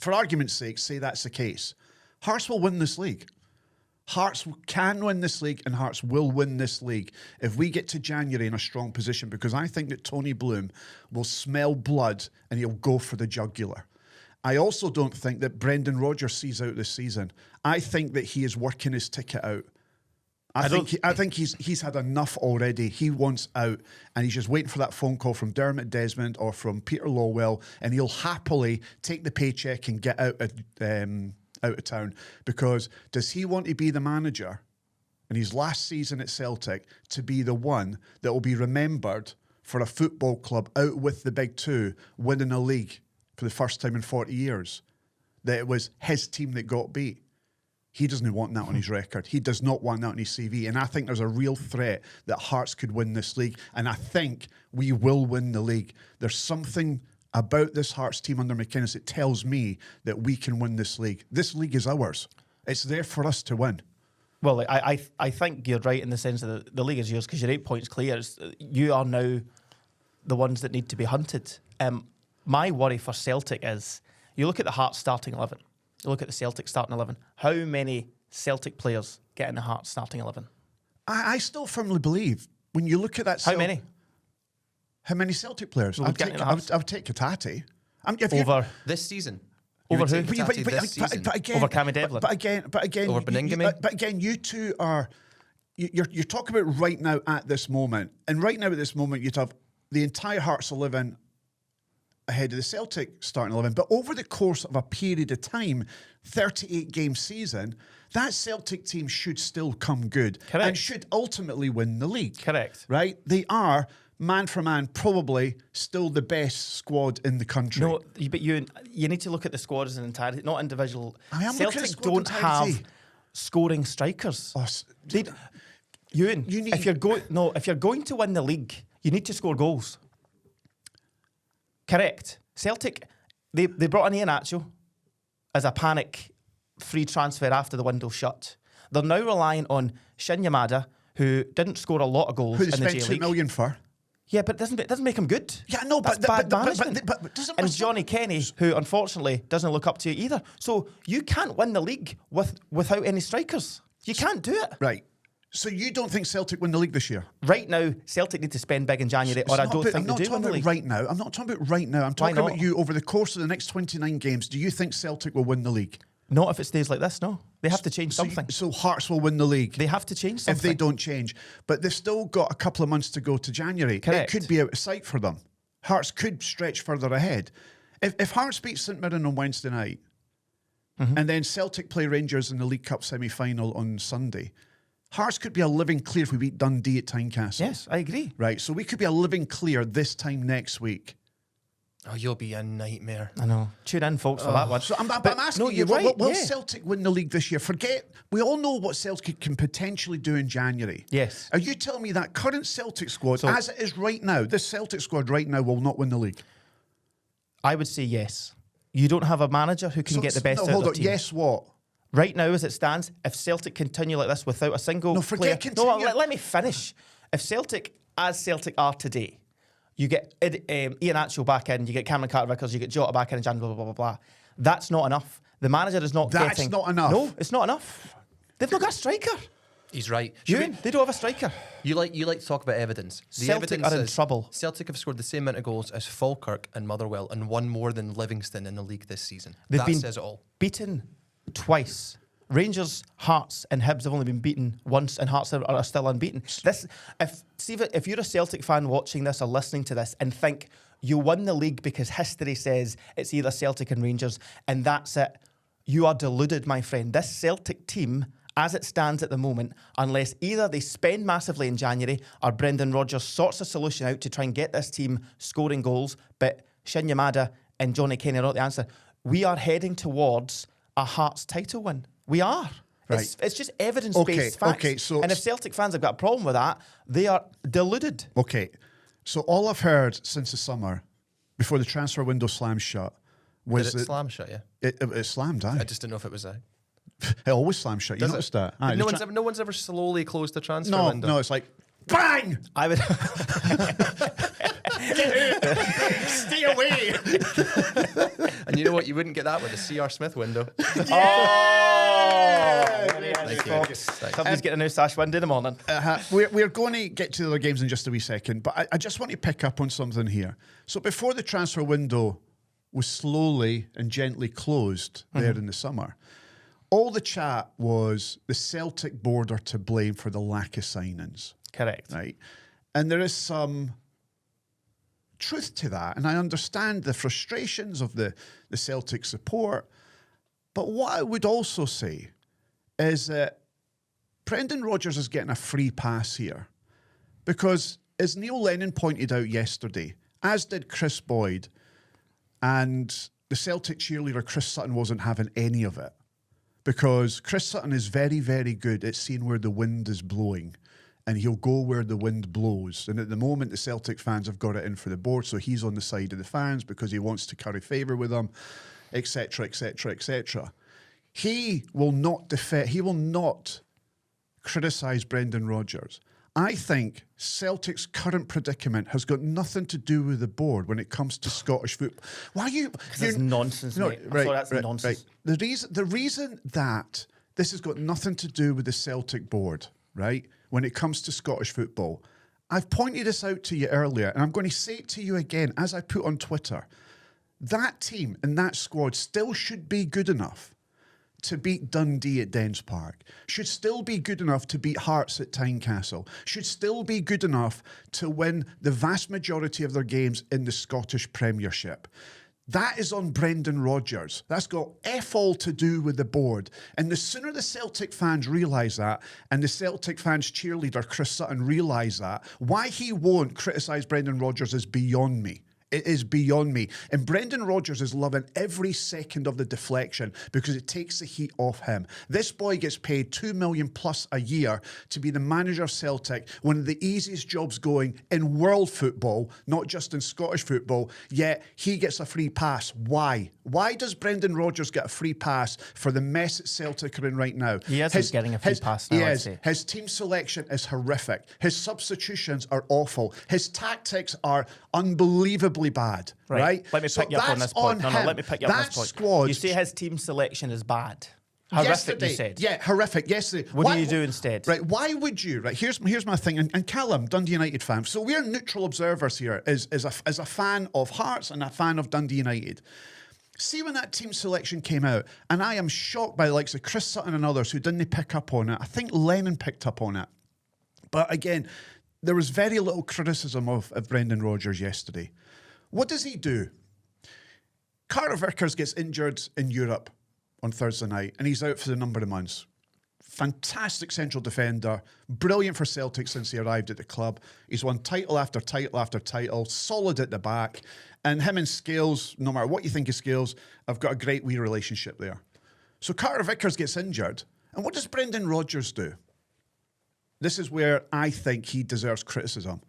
for argument's sake, say that's the case. Hearts will win this league. Hearts can win this league, and Hearts will win this league if we get to January in a strong position, because I think that Tony Bloom will smell blood and he'll go for the jugular. I also don't think that Brendan Rodgers sees out this season. I think that he is working his ticket out. I think he's had enough already. He wants out, and he's just waiting for that phone call from Dermot Desmond or from Peter Lawwell, and he'll happily take the paycheck and get out of town. Because does he want to be the manager in his last season at Celtic to be the one that will be remembered for a football club out with the big 2 winning a league for the first time in 40 years? That it was his team that got beat. He doesn't want that on his record. He does not want that on his CV. And I think there's a real threat that Hearts could win this league. And I think we will win the league. There's something about this Hearts team under McInnes that tells me that we can win this league. This league is ours. It's there for us to win. Well, I think you're right in the sense that the league is yours because you're 8 points clear. You are now the ones that need to be hunted. My worry for Celtic is, you look at the Hearts starting 11, you look at the Celtic starting 11. How many Celtic players get in the Hearts starting 11? I still firmly believe when you look at that. How many? How many Celtic players? I would take Katati. Over this season. Over who? But again, over Cammy Devlin. But again, over Beningame. But again, you two are. You're talking about right now at this moment, and right now at this moment, you'd have the entire Hearts 11 ahead of the Celtic starting 11. But over the course of a period of time, 38-game season, that Celtic team should still come good. Correct. And should ultimately win the league. Correct. Right? They are, man for man, probably still the best squad in the country. No, but you need to look at the squad as an entirety, not individual. I am looking at Celtic squad don't entirety. have scoring strikers. Oh, Ewan, you need- if you're going to win the league, you need to score goals. Correct. Celtic, they brought in Ian Atcho as a panic free transfer after the window shut. They're now relying on Shin Yamada, who didn't score a lot of goals who in they the spent J $2 League. million for. Yeah, but it doesn't make him good. Yeah, no, That's but bad management. but doesn't and Mr. Johnny Kenny, who unfortunately doesn't look up to you either. So you can't win the league without any strikers. You can't do it. Right. So you don't think Celtic win the league this year? Right now, Celtic need to spend big in January, or I don't think they do win the league. Right now. I'm not talking about right now. I'm talking about you over the course of the next 29 games. Do you think Celtic will win the league? Not if it stays like this, no. They have to change something. So Hearts will win the league. They have to change something. If they don't change. But they've still got a couple of months to go to January. Correct. It could be out of sight for them. Hearts could stretch further ahead. If Hearts beat St Mirren on Wednesday night, and then Celtic play Rangers in the League Cup semi-final on Sunday, Hearts could be a living clear if we beat Dundee at Tynecastle. Yes, I agree. Right, so we could be a living clear this time next week. Oh, you'll be a nightmare. I know. Tune in, folks, for that one. So I'm asking you, you're right, will yeah. Celtic win the league this year? We all know what Celtic can potentially do in January. Yes. Are you telling me that current Celtic squad, So- as it is right now, this Celtic squad right now will not win the league? I would say yes. You don't have a manager who can get the best out of hold their on. team. Yes, what? Right now, as it stands, if Celtic continue like this without a single No, player... forget continue. let me finish. If Celtic, as Celtic are today, you get Ian Atcho back in, you get Cameron Carter-Vickers, you get Jota back in, and Jan, blah, blah, blah, blah, blah. That's not enough. The manager is not That's getting... not enough. No, it's not enough. They've not got a striker. He's right. They don't have a striker. You like to talk about evidence. The Celtic evidence are in is trouble. Celtic have scored the same amount of goals as Falkirk and Motherwell and one more than Livingston in the league this season. They've That been says it all. beaten twice. Rangers, Hearts, and Hibs have only been beaten once, and Hearts are still unbeaten. If you're a Celtic fan watching this or listening to this and think you won the league because history says it's either Celtic and Rangers, and that's it, you are deluded, my friend. This Celtic team, as it stands at the moment, unless either they spend massively in January or Brendan Rodgers sorts a solution out to try and get this team scoring goals, but Shin Yamada and Johnny Kenny are not the answer. we are heading towards a Hearts title win. We are. Right. It's just evidence-based facts. Okay, so and if Celtic fans have got a problem with that, they are deluded. Okay, so all I've heard since the summer, before the transfer window slammed shut, was Did it that slam shut, yeah? it slammed. Aye. I just didn't know if it was a... It always slams shut. You Does noticed it? that? Aye, No one's ever slowly closed the transfer no, window. no. It's like bang. I would. Stay away. And you know what? You wouldn't get that with the CR Smith window. Thank you. Thanks. Somebody's getting a new sash window in the morning. We're going to get to the other games in just a wee second, but I just want to pick up on something here. So before the transfer window was slowly and gently closed there in the summer, all the chat was the Celtic board are to blame for the lack of signings. Correct. Right. And there is some truth to that. And I understand the frustrations of the Celtic support. But what I would also say is that Brendan Rodgers is getting a free pass here. Because as Neil Lennon pointed out yesterday, as did Chris Boyd, and the Celtic cheerleader Chris Sutton wasn't having any of it. Because Chris Sutton is very, very good at seeing where the wind is blowing. And he'll go where the wind blows. And at the moment, the Celtic fans have got it in for the board, so he's on the side of the fans because he wants to curry favour with them, etc., etc., etc. He will not criticise Brendan Rodgers. I think Celtic's current predicament has got nothing to do with the board when it comes to Scottish football. Why are you? That's nonsense, mate. I thought that's nonsense. Right. The reason that this has got nothing to do with the Celtic board, right? When it comes to Scottish football, I've pointed this out to you earlier, and I'm going to say it to you again as I put on Twitter. That team and that squad still should be good enough to beat Dundee at Dens Park, should still be good enough to beat Hearts at Tynecastle, should still be good enough to win the vast majority of their games in the Scottish Premiership. That is on Brendan Rodgers. That's got F all to do with the board. And the sooner the Celtic fans realise that, and the Celtic fans cheerleader Chris Sutton realise that, why he won't criticise Brendan Rodgers is beyond me. It is beyond me. And Brendan Rodgers is loving every second of the deflection because it takes the heat off him. This boy gets paid $2 million plus a year to be the manager of Celtic, one of the easiest jobs going in world football, not just in Scottish football, yet he gets a free pass. Why? Why does Brendan Rodgers get a free pass for the mess that Celtic are in right now? He isn't getting a free pass now, I'd say. His team selection is horrific. His substitutions are awful. His tactics are unbelievably bad, right? Let me pick you up on this point. Let me pick you up on this point. Squad, you say his team selection is bad. Horrific, you said. Yeah, horrific. Yesterday. What do you do instead? Right, why would you? Right, here's my thing. And Callum, Dundee United fan. So we're neutral observers here as a fan of Hearts and a fan of Dundee United. See when that team selection came out, and I am shocked by the likes of Chris Sutton and others who didn't pick up on it. I think Lennon picked up on it. But again, there was very little criticism of Brendan Rodgers yesterday. What does he do? Carter Vickers gets injured in Europe on Thursday night, and he's out for the number of months. Fantastic central defender, brilliant for Celtic since he arrived at the club. He's won title after title after title, solid at the back. And him and Scales, no matter what you think of Scales, I've got a great wee relationship there. So Carter Vickers gets injured. And what does Brendan Rodgers do? This is where I think he deserves criticism.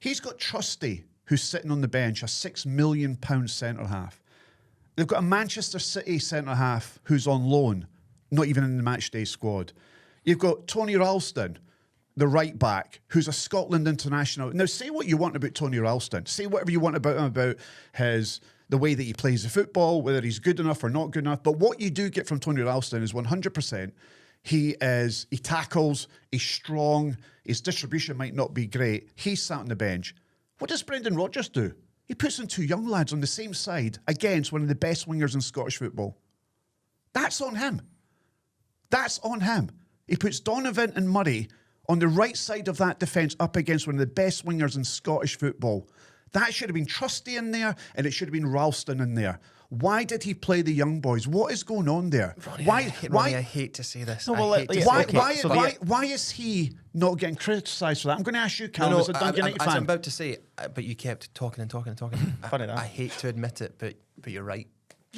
He's got Trusty, who's sitting on the bench, a £6 million centre-half. They've got a Manchester City centre-half who's on loan, not even in the matchday squad. You've got Tony Ralston, the right-back, who's a Scotland international. Now, say what you want about Tony Ralston. Say whatever you want about him, about the way that he plays the football, whether he's good enough or not good enough. But what you do get from Tony Ralston is 100%. He tackles, he's strong, his distribution might not be great. He's sat on the bench. What does Brendan Rodgers do? He puts in two young lads on the same side against one of the best wingers in Scottish football. That's on him. That's on him. He puts Donovan and Murray on the right side of that defence up against one of the best wingers in Scottish football. That should have been Trusty in there, and it should have been Ralston in there. Why did he play the young boys? What is going on there? Ronnie, I hate to say this. Why is he not getting criticised for that? I'm going to ask you, Callum, as a Dundee United fan. I'm about to say, but you kept talking and talking and talking. Funny that. I hate to admit it, but you're right.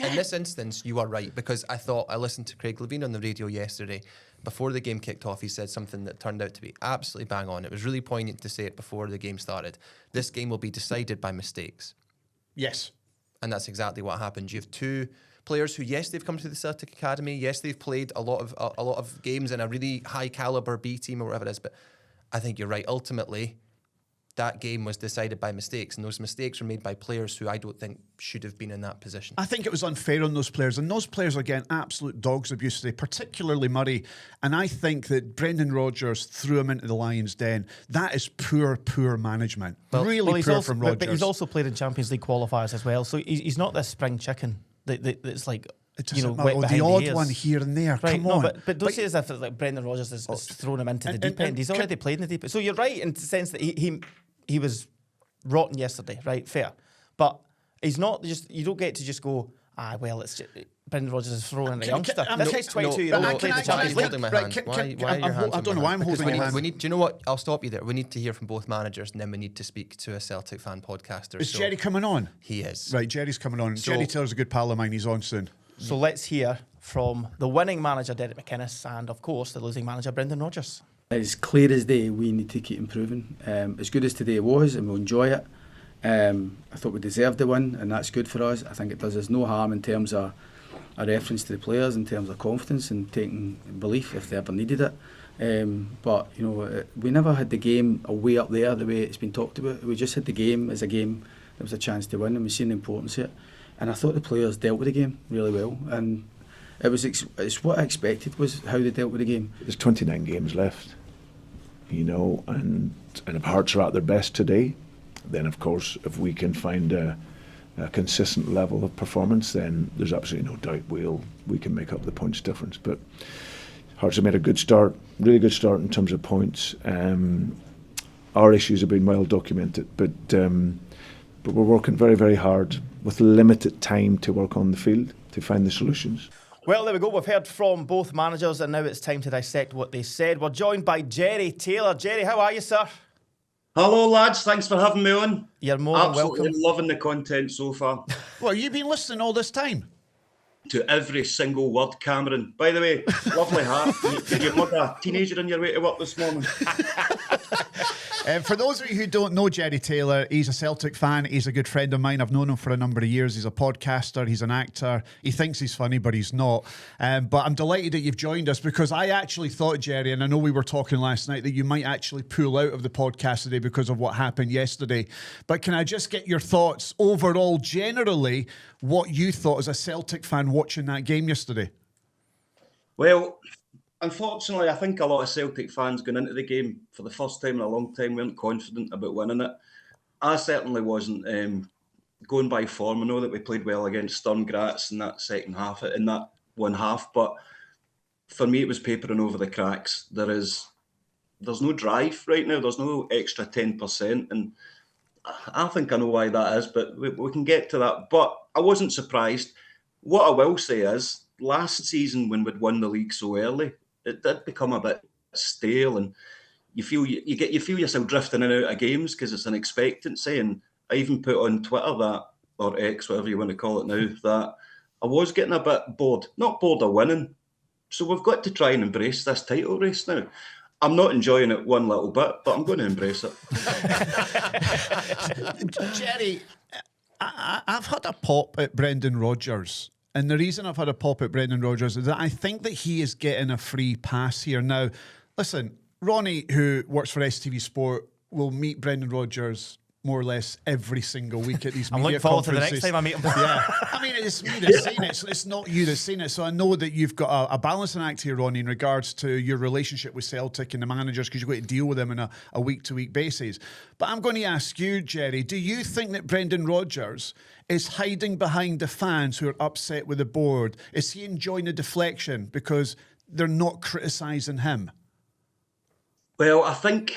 In this instance, you are right, because I listened to Craig Levine on the radio yesterday. Before the game kicked off, he said something that turned out to be absolutely bang on. It was really poignant to say it before the game started. This game will be decided by mistakes. Yes. And that's exactly what happened. You have two players who, yes, they've come to the Celtic Academy. Yes, they've played a lot of games in a really high caliber B team or whatever it is. But I think you're right. Ultimately, that game was decided by mistakes, and those mistakes were made by players who I don't think should have been in that position. I think it was unfair on those players, and those players are getting absolute dog's abuse today, particularly Murray. And I think that Brendan Rodgers threw him into the lion's den. That is poor management. Really poor from Rodgers. But he's also played in Champions League qualifiers as well, so he's not this spring chicken that's like, wet behind the odd ears. one here and there. Right, Come on. but don't say as if like Brendan Rodgers is throwing him into the deep end. He's already played in the deep end. So you're right in the sense that he was rotten yesterday, right? Fair. But he's not just, you don't get to just go, well, it's just, Brendan Rodgers is throwing in a youngster. This guy's 22 years old. Played the Champions League. Holding my hand. Why are your hands I don't know why I'm holding your hand. Do you know what? I'll stop you there. We need to hear from both managers, and then we need to speak to a Celtic fan podcaster. Is Jerry coming on? He is. Right, Jerry's coming on. Jerry Taylor's a good pal of mine. He's on soon. So let's hear from the winning manager, Derek McInnes, and of course, the losing manager, Brendan Rodgers. It's clear as day we need to keep improving. As good as today was, and we'll enjoy it. I thought we deserved the win, and that's good for us. I think it does us no harm in terms of a reference to the players, in terms of confidence and taking belief if they ever needed it. But we never had the game way up there the way it's been talked about. We just had the game as a game. It was a chance to win, and we've seen the importance of it. And I thought the players dealt with the game really well, and it's what I expected was how they dealt with the game. There's 29 games left, and if Hearts are at their best today, then of course if we can find a consistent level of performance, then there's absolutely no doubt we can make up the points difference. But Hearts have made a good start, really good start in terms of points. Our issues have been well documented, but we're working very, very hard with limited time to work on the field to find the solutions. Well, there we go. We've heard from both managers, and now it's time to dissect what they said. We're joined by Jerry Taylor. Jerry, how are you, sir? Hello, lads. Thanks for having me on. You're more than Absolutely welcome. loving the content so far. Well, you've been listening all this time? To every single word, Cameron. By the way, lovely hat. Did you mug a teenager on your way to work this morning? For those of you who don't know Jerry Taylor, he's a Celtic fan. He's a good friend of mine. I've known him for a number of years. He's a podcaster. He's an actor. He thinks he's funny, but he's not. But I'm delighted that you've joined us, because I actually thought, Jerry, and I know we were talking last night, that you might actually pull out of the podcast today because of what happened yesterday. But can I just get your thoughts overall, generally, what you thought as a Celtic fan watching that game yesterday? Well, unfortunately, I think a lot of Celtic fans going into the game for the first time in a long time weren't confident about winning it. I certainly wasn't. Going by form, I know that we played well against Sturm Graz in that second half, in that one half, but for me it was papering over the cracks. There's no drive right now. There's no extra 10%, and I think I know why that is, but we can get to that. But I wasn't surprised. What I will say is, last season when we'd won the league so early, it did become a bit stale, and you feel yourself drifting in and out of games because it's an expectancy. And I even put on Twitter that, or X, whatever you want to call it now, that I was getting a bit bored. Not bored of winning. So we've got to try and embrace this title race now. I'm not enjoying it one little bit, but I'm going to embrace it. Jerry, I've had a pop at Brendan Rodgers. And the reason I've had a pop at Brendan Rodgers is that I think that he is getting a free pass here. Now, listen, Ronnie, who works for STV Sport, will meet Brendan Rodgers more or less every single week at these media conferences. I'm looking forward to the next time I meet him. Yeah. I mean, it's me that's saying it, so it's not you that's saying it. So I know that you've got a balancing act here, Ronnie, in regards to your relationship with Celtic and the managers, because you've got to deal with them on a week-to-week basis. But I'm going to ask you, Jerry, do you think that Brendan Rodgers is hiding behind the fans who are upset with the board? Is he enjoying the deflection because they're not criticising him? Well, I think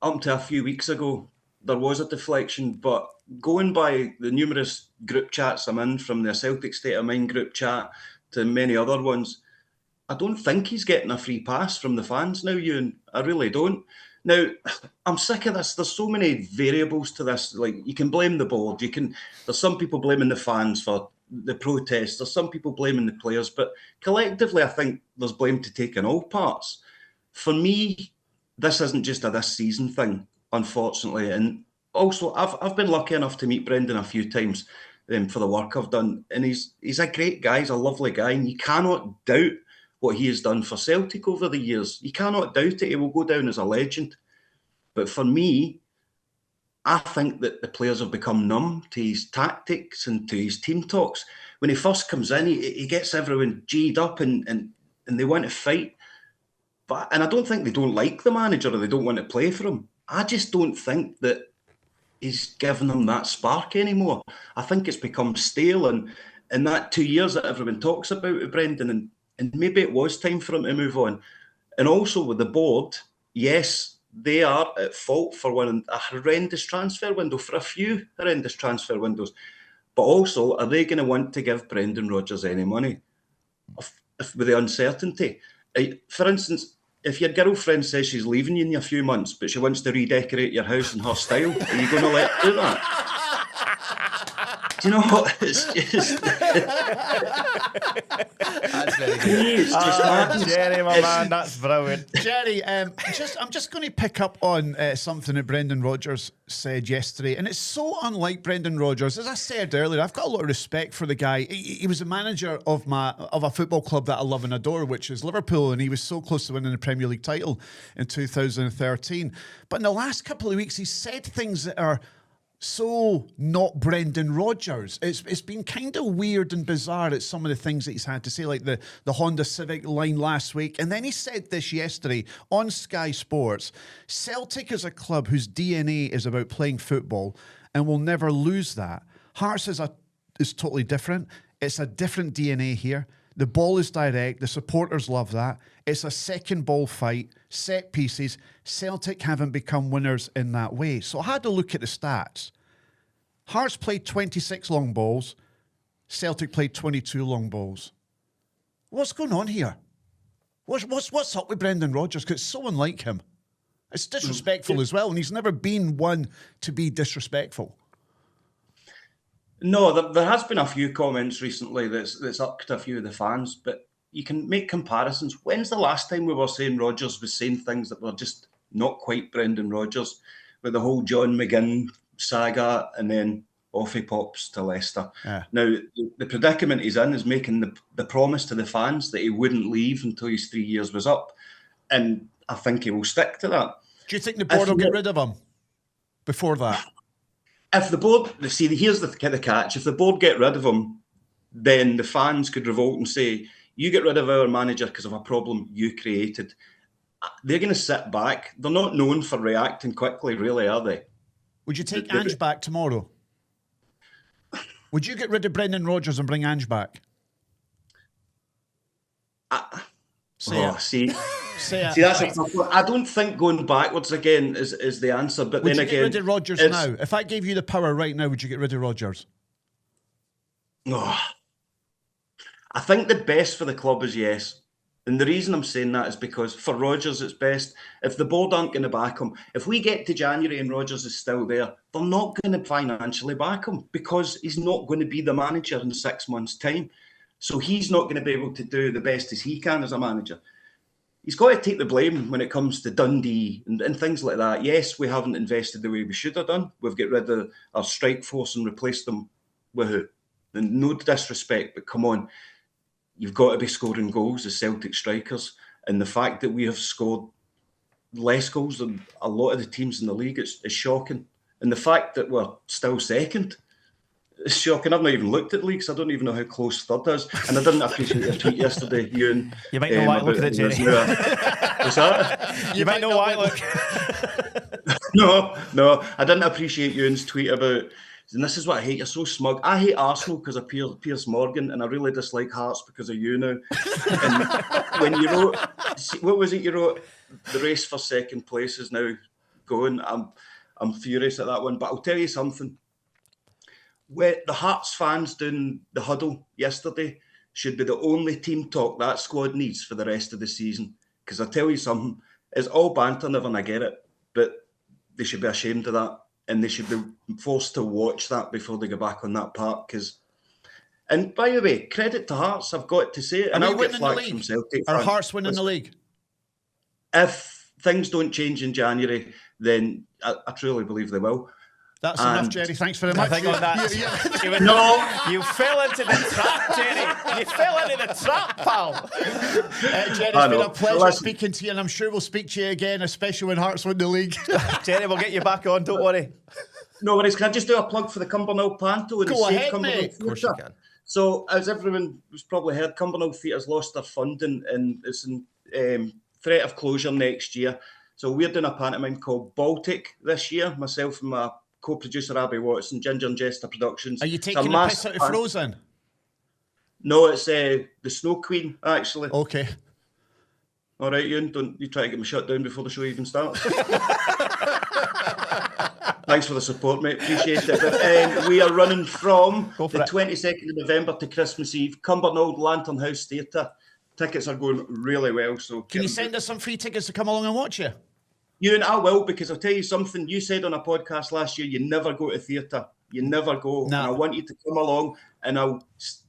up to a few weeks ago, there was a deflection, but going by the numerous group chats I'm in, from the Celtic State of Mind group chat to many other ones, I don't think he's getting a free pass from the fans now, Ewan. I really don't. Now, I'm sick of this. There's so many variables to this. Like, you can blame the board. There's some people blaming the fans for the protests. There's some people blaming the players, but collectively, I think there's blame to take in all parts. For me, this isn't just a this season thing, unfortunately. And also, I've been lucky enough to meet Brendan a few times for the work I've done, and he's a great guy. He's a lovely guy, and you cannot doubt what he has done for Celtic over the years. You cannot doubt it. He will go down as a legend. But for me, I think that the players have become numb to his tactics and to his team talks. When he first comes in, he gets everyone G'd up and they want to fight. And I don't think they don't like the manager or they don't want to play for him. I just don't think that he's given them that spark anymore. I think it's become stale. And in that 2 years that everyone talks about with Brendan, and maybe it was time for him to move on. And also with the board, yes, they are at fault for winning a horrendous transfer window, for a few horrendous transfer windows. But also, are they going to want to give Brendan Rodgers any money with the uncertainty? For instance, if your girlfriend says she's leaving you in a few months, but she wants to redecorate your house in her style, are you going to let her do that? Do you know what? It's just... That's very good. It's just madness. Jerry, my man, that's brilliant. Jerry, I'm just going to pick up on something that Brendan Rodgers said yesterday, and it's so unlike Brendan Rodgers. As I said earlier, I've got a lot of respect for the guy. He was a manager of a football club that I love and adore, which is Liverpool, and he was so close to winning the Premier League title in 2013. But in the last couple of weeks, he said things that are so not Brendan Rodgers. It's been kind of weird and bizarre at some of the things that he's had to say, like the Honda Civic line last week. And then he said this yesterday on Sky Sports. Celtic is a club whose DNA is about playing football and will never lose that. Hearts is totally different. It's a different DNA here. The ball is direct. The supporters love that. It's a second ball fight, set pieces. Celtic haven't become winners in that way. So I had to look at the stats. Hearts played 26 long balls. Celtic played 22 long balls. What's going on here? What's up with Brendan Rodgers? Because it's so unlike him. It's disrespectful as well, and he's never been one to be disrespectful. No, there has been a few comments recently that's upped a few of the fans, but you can make comparisons. When's the last time we were saying Rodgers was saying things that were just not quite Brendan Rodgers, with the whole John McGinn saga, and then off he pops to Leicester. Yeah. Now, the predicament he's in is making the promise to the fans that he wouldn't leave until his 3 years was up, and I think he will stick to that. Do you think the board will get rid of him before that? If the board, see, here's the catch. If the board get rid of him, then the fans could revolt and say, you get rid of our manager because of a problem you created. They're going to sit back. They're not known for reacting quickly, really, are they? Would you take Ange back tomorrow? Would you get rid of Brendan Rodgers and bring Ange back? See, that's a tough one. I don't think going backwards again is the answer. But would then you again, get rid of Rodgers now? If I gave you the power right now, would you get rid of Rodgers? No. I think the best for the club is yes. And the reason I'm saying that is because for Rodgers, it's best. If the board aren't going to back him, if we get to January and Rodgers is still there, they're not going to financially back him because he's not going to be the manager in 6 months' time. So he's not going to be able to do the best as he can as a manager. He's got to take the blame when it comes to Dundee and things like that. Yes, we haven't invested the way we should have done. We've got rid of our strike force and replaced them with who? And no disrespect, but come on. You've got to be scoring goals as Celtic strikers. And the fact that we have scored less goals than a lot of the teams in the league is shocking. And the fact that we're still second is shocking. I've not even looked at leagues. I don't even know how close thd is. And I didn't appreciate your tweet yesterday, Ewan. You might know why I look at it, Jerry. What's that? You might know why I look. No. I didn't appreciate Ewan's tweet about... And this is what I hate. You're so smug. I hate Arsenal because of Piers Morgan, and I really dislike Hearts because of you now. And when you wrote, what was it you wrote? The race for second place is now going. I'm furious at that one. But I'll tell you something. Where the Hearts fans doing the huddle yesterday should be the only team talk that squad needs for the rest of the season. Because I tell you something, it's all banter, never and I get it, but they should be ashamed of that. And they should be forced to watch that before they go back on that park. Because And by the way, credit to Hearts, I've got to say it. And Are I'll we get winning the flagged from league? Celtic Are fans. Hearts winning the league? If things don't change in January, then I truly believe they will. That's enough, Jerry. Thanks very much. I think on that. You fell into the trap, Jerry. You fell into the trap, pal. Jerry, it's been a pleasure speaking to you, and I'm sure we'll speak to you again, especially when Hearts win the league. Jerry, we'll get you back on, don't worry. No worries. Can I just do a plug for the Cumbernauld Panto? And Go ahead, Cumbernauld mate. Of course you can. So, as everyone has probably heard, Cumbernauld Theatre's lost their funding and it's in threat of closure next year. So we're doing a pantomime called Baltic this year, myself and my co-producer Abby Watson, Ginger and Jester Productions. Are you taking a piss out of Frozen? No, it's the Snow Queen, actually. Okay. All right, Ewan, don't you try to get me shut down before the show even starts. Thanks for the support, mate. Appreciate it. But, we are running from the 22nd of November to Christmas Eve, Cumbernauld Lantern House Theatre. Tickets are going really well. So can you send us some free tickets to come along and watch you? Ewan, I will, because I'll tell you something. You said on a podcast last year, you never go to theatre. You never go. No. And I want you to come along, and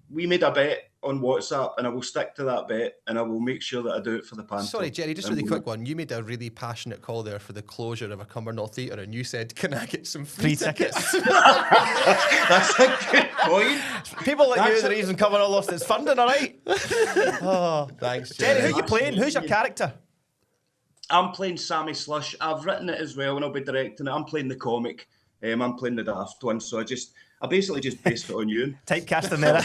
we made a bet on WhatsApp, and I will stick to that bet, and I will make sure that I do it for the Panto. Sorry, Jerry, just a really quick one. You made a really passionate call there for the closure of a Cumbernauld Theatre, and you said, can I get some free tickets? That's a good point. People like you, the reason Cumbernauld lost its funding, all right? Oh, thanks, Jerry. Jerry, who are you playing? Who's your character? I'm playing Sammy Slush. I've written it as well, and I'll be directing it. I'm playing the comic. I'm playing the daft one, so I basically just based it on you. Typecasting there.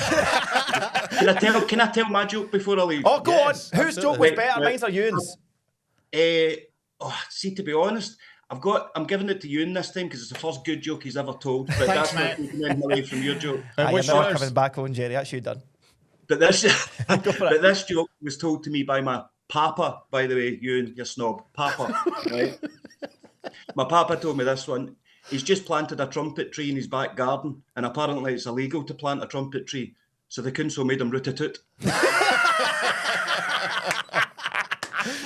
Can I tell my joke before I leave? Oh, go on. Whose joke was better? Mine's or Ewan's? See, to be honest, I'm giving it to Ewan this time because it's the first good joke he's ever told. But Thanks, that's not taking anything away from your joke. You're What's never yours? coming back on, Jerry. That's you done. But this joke was told to me by my papa, by the way, Ewan, you snob. Papa, right? My papa told me this one. He's just planted a trumpet tree in his back garden, and apparently it's illegal to plant a trumpet tree, so the council made him root a toot.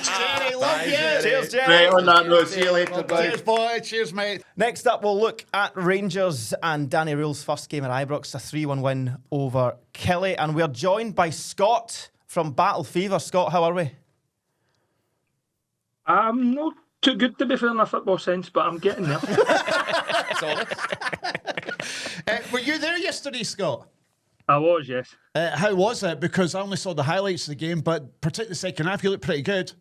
Jerry, love you. Cheers, Jerry. Right, on that note, see you later. Bye. Cheers, boy. Cheers, mate. Next up, we'll look at Rangers and Danny Rule's first game at Ibrox, a 3-1 win over Kelly. And we're joined by Scott from Battle Fever. Scott, how are we? I'm not too good, to be fair, in a football sense, but I'm getting there. Were you there yesterday, Scott? I was, yes. How was it? Because I only saw the highlights of the game, but particularly the second half, you looked pretty good.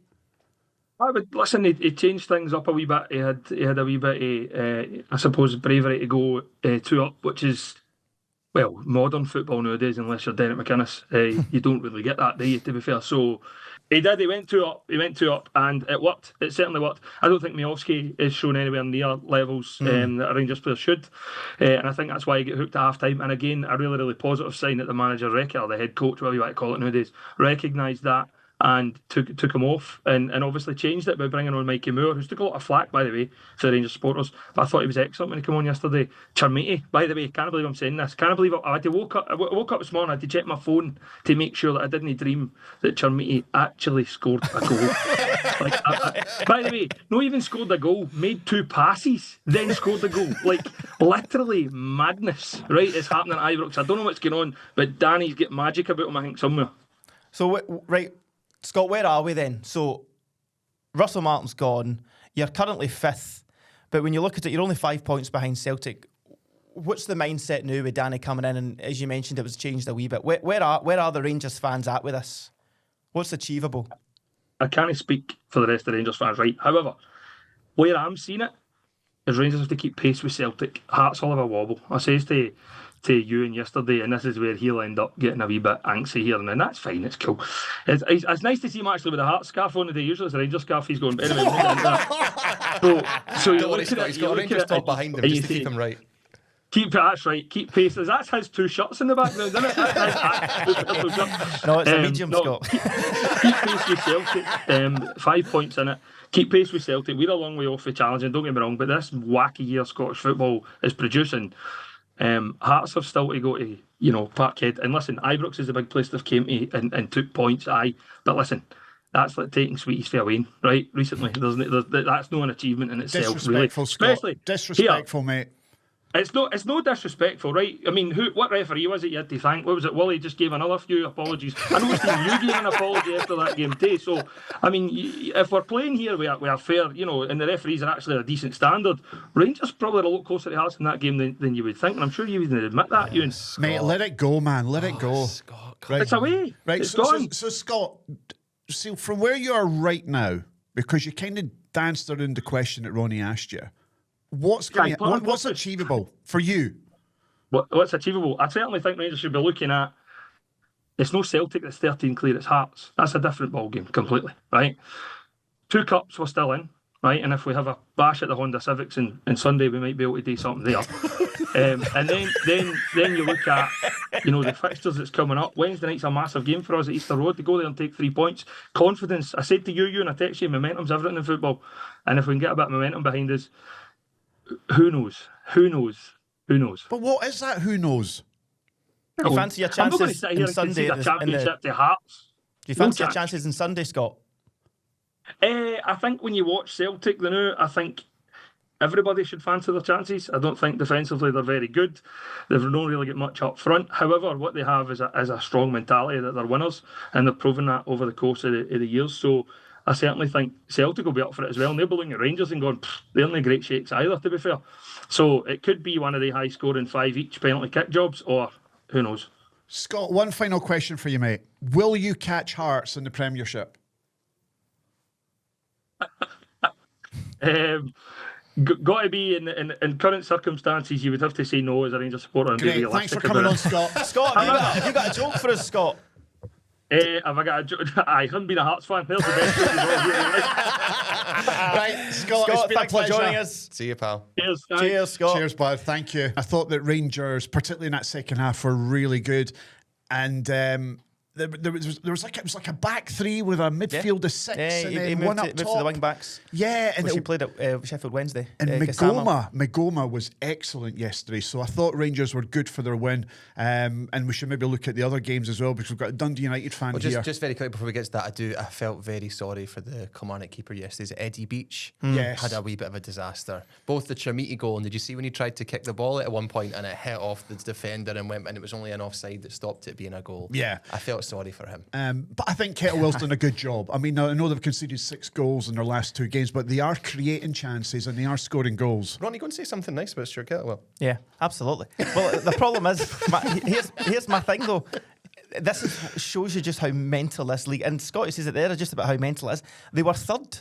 I would listen. He changed things up a wee bit. He had a wee bit of, I suppose, bravery to go 2 up, which is, well, modern football nowadays. Unless you're Derek McInnes, you don't really get that, do you? To be fair, so he did. He went 2 up. He went 2 up, and it worked. It certainly worked. I don't think Miovski is shown anywhere near levels that a Rangers player should, and I think that's why he got hooked at half time. And again, a really, really positive sign that the manager, or the head coach, whatever you want to call it nowadays, recognised that and took him off and obviously changed it by bringing on Mikey Moore, who's took a lot of flack, by the way, for the Rangers supporters. But I thought he was excellent when he came on yesterday. Charmiti, by the way, can't believe I'm saying this. Can't believe I woke up this morning, I had to check my phone to make sure that I didn't dream that Charmiti actually scored a goal. By the way, not even scored a goal, made 2 passes, then scored a goal. Like, literally madness, right? It's happening at Ibrox. I don't know what's going on, but Danny's got magic about him, I think, somewhere. So, right, Scott, where are we then? So, Russell Martin's gone. You're currently 5th. But when you look at it, you're only 5 points behind Celtic. What's the mindset now with Danny coming in? And as you mentioned, it was changed a wee bit. Where are the Rangers fans at with this? What's achievable? I can't speak for the rest of the Rangers fans, right? However, where I'm seeing it is Rangers have to keep pace with Celtic. Hearts will have a wobble. I says to Ewan yesterday, and this is where he'll end up getting a wee bit angsty here, and then that's fine, it's cool. It's nice to see him actually with a Hearts scarf on today. Usually it's a Rangers scarf he's going, but anyway, we'll get into that. So Don't worry, Scott, he's got a Rangers top behind him just to keep him right. That's right, keep pace. That's his 2 shirts in the background, isn't it? No, it's a medium, Scott. Keep pace with Celtic. 5 points in it. Keep pace with Celtic. We're a long way off for challenging, don't get me wrong, but this wacky year Scottish football is producing. Hearts have still to go to, Parkhead. And listen, Ibrox is a big place they've came to and took points, aye. But listen, that's like taking Sweeties for a win, right? Recently, that's no an achievement in itself, Disrespectful, really. Scott. Especially disrespectful, mate. It's no disrespectful, right? I mean, what referee was it you had to thank? What was it? Willie just gave another few apologies. I know, Steve, you gave an apology after that game too. So, I mean, if we're playing here, we are fair, and the referees are actually a decent standard. Rangers probably are a lot closer to Hearts in that game than you would think, and I'm sure you would admit that, Ewan. Mate, let it go, man. Let it go. Scott, right. It's away. Right. It's So, gone. Scott, see, from where you are right now, because you kind of danced around the question that Ronnie asked you, what's achievable for you? What's achievable? I certainly think Rangers should be looking at. It's no Celtic that's 13 clear. It's Hearts. That's a different ball game completely, right? 2 cups we're still in, right? And if we have a bash at the Honda Civics and Sunday, we might be able to do something there. And then you look at the fixtures that's coming up. Wednesday night's a massive game for us at Easter Road to go there and take 3 points. Confidence. I said to you, and I text you, momentum's everything in football. And if we can get a bit of momentum behind us, who knows? Who knows? Who knows? But what is that? Who knows? Do you fancy your chances I'm not going to sit here in and Sunday? concede a championship to Hearts. Do you fancy your chances in Sunday, Scott? I think when you watch Celtic, I think everybody should fancy their chances. I don't think defensively they're very good. They've not really got much up front. However, what they have is a strong mentality that they're winners, and they've proven that over the course of the years. So I certainly think Celtic will be up for it as well. And they'll be looking at Rangers and going, they're not great shakes either, to be fair. So it could be one of the high-scoring 5 each penalty kick jobs, or who knows. Scott, one final question for you, mate. Will you catch Hearts in the Premiership? Got to be in current circumstances, you would have to say no as a Rangers supporter. And Great, thanks for coming on, Scott. Scott, have you got a joke for us, Scott? Have I got a joke? I haven't been a Hearts fan. There's the best joke you've ever heard. Right, Scott, it's been thanks a pleasure for joining us. See you, pal. Cheers, Scott. Cheers, bud. Thank you. I thought that Rangers, particularly in that second half, were really good. And there was like a back three with a midfield of 6 and then one up top. Moved to the wing backs. Yeah, and she played at Sheffield Wednesday. And Magoma was excellent yesterday, so I thought Rangers were good for their win. And we should maybe look at the other games as well, because we've got a Dundee United fan here. Just very quickly before we get to that, I felt very sorry for the Kilmarnock keeper yesterday. Eddie Beach had a wee bit of a disaster. Both the Tramiti goal, and did you see when he tried to kick the ball at one point and it hit off the defender and went, and it was only an offside that stopped it being a goal? Yeah, I felt sorry for him. But I think Kettlewell's done a good job. I mean, I know they've conceded 6 goals in their last 2 games, but they are creating chances and they are scoring goals. Ronnie, go and say something nice about Stuart Kettlewell. Yeah, absolutely. Well, the problem is, here's my thing though. Shows you just how mental this league, and Scotty says it there, just about how mental it is. They were third.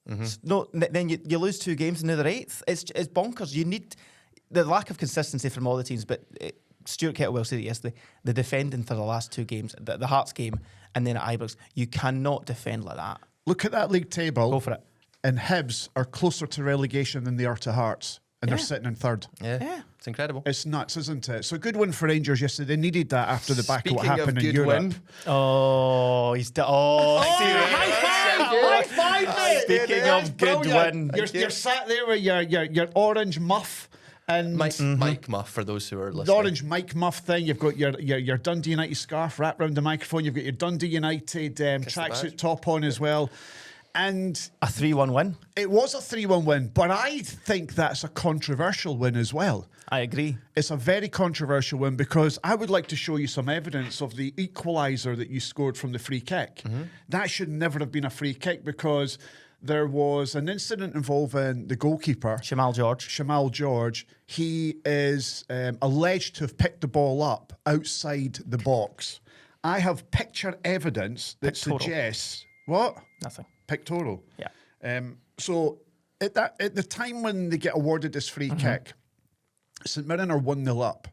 Then you lose 2 games and now they're 8th. It's bonkers. You need the lack of consistency from all the teams, but Stuart Kettlewell said it yesterday, the defending for the last 2 games, the Hearts game and then at Ibrox, you cannot defend like that. Look at that league table. Go for it. And Hibs are closer to relegation than they are to Hearts. And they're sitting in 3rd. Yeah, it's incredible. It's nuts, isn't it? So a good win for Rangers yesterday. They needed that after the back of what happened in Europe. Win. Oh, he's high five, mate. Speaking of good win. You're sat there with your orange muff. And Mike Muff, for those who are listening. The orange Mike Muff thing. You've got your Dundee United scarf wrapped around the microphone. You've got your Dundee United tracksuit top on as well. And a 3-1 win. It was a 3-1 win, but I think that's a controversial win as well. I agree. It's a very controversial win because I would like to show you some evidence of the equaliser that you scored from the free kick. That should never have been a free kick because there was an incident involving the goalkeeper, Shamal George. He is alleged to have picked the ball up outside the box. I have picture evidence that suggests... What? Nothing. Pictorial. Yeah. So at the time when they get awarded this free kick, St Mirren are 1-0 up.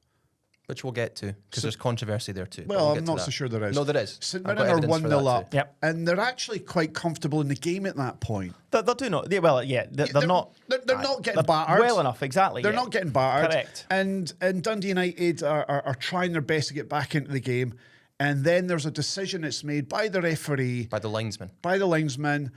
Which we'll get to, because there's controversy there too. Well, I'm not so sure there is. No, there is. St Mirren are 1-0 up. Yep. And they're actually quite comfortable in the game at that point. They're doing not. They're not. They're not getting battered. Well enough, exactly. They're not getting battered. Correct. And Dundee United are trying their best to get back into the game. And then there's a decision that's made by the referee. By the linesman.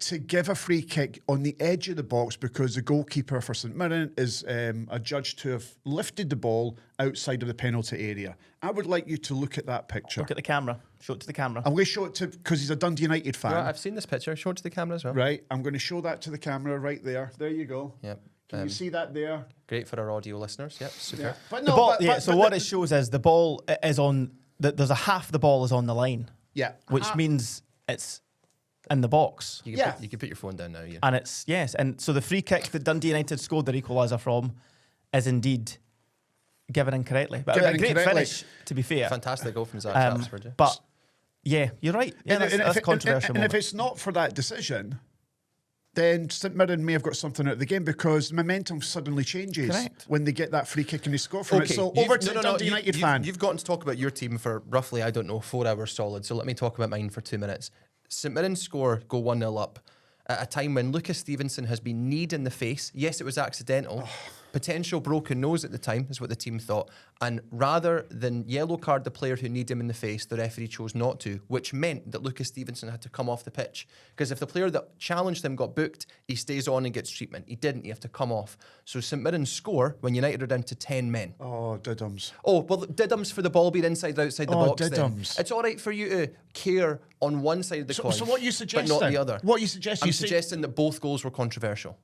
To give a free kick on the edge of the box because the goalkeeper for St Mirren is adjudged to have lifted the ball outside of the penalty area. I would like you to look at that picture. Look at the camera. Show it to the camera. I'm going to show it to, because he's a Dundee United fan. Well, I've seen this picture. Show it to the camera as well. Right. I'm going to show that to the camera right there. There you go. Yep. Can you see that there? Great for our audio listeners. Yep, super. Yeah. But The no, ball, but so what it shows is the ball is on. There's a half the ball is on the line. Yeah. Which means it's in the box. You can put your phone down now. Yeah. And it's, yes. And so the free kick that Dundee United scored their equaliser from is indeed given incorrectly. But Given a great incorrectly. finish, to be fair. Fantastic goal from Zach Chelmsford. Yeah. But, yeah, you're right. Yeah, that's a controversial and if moment. it's not for that decision, then St Mirren may have got something out of the game because the momentum suddenly changes when they get that free kick and they score from it. So over to Dundee United fan. You've gotten to talk about your team for roughly, 4 hours solid. So let me talk about mine for 2 minutes. St Mirren go 1-0 up at a time when Lucas Stevenson has been kneed in the face. Yes, it was accidental. Potential broken nose at the time is what the team thought. And rather than yellow card the player who kneed him in the face, the referee chose not to, which meant that Lucas Stevenson had to come off the pitch. Because if the player that challenged him got booked, he stays on and gets treatment. He didn't. He had to come off. So St Mirren score when United are down to 10 men. Oh, Diddums. Oh, well, Diddums for the ball being inside or outside the box. Diddums. Then. It's all right for you to care on one side of the coin, So what you suggest but not the other. What you suggest? I'm suggesting that both goals were controversial.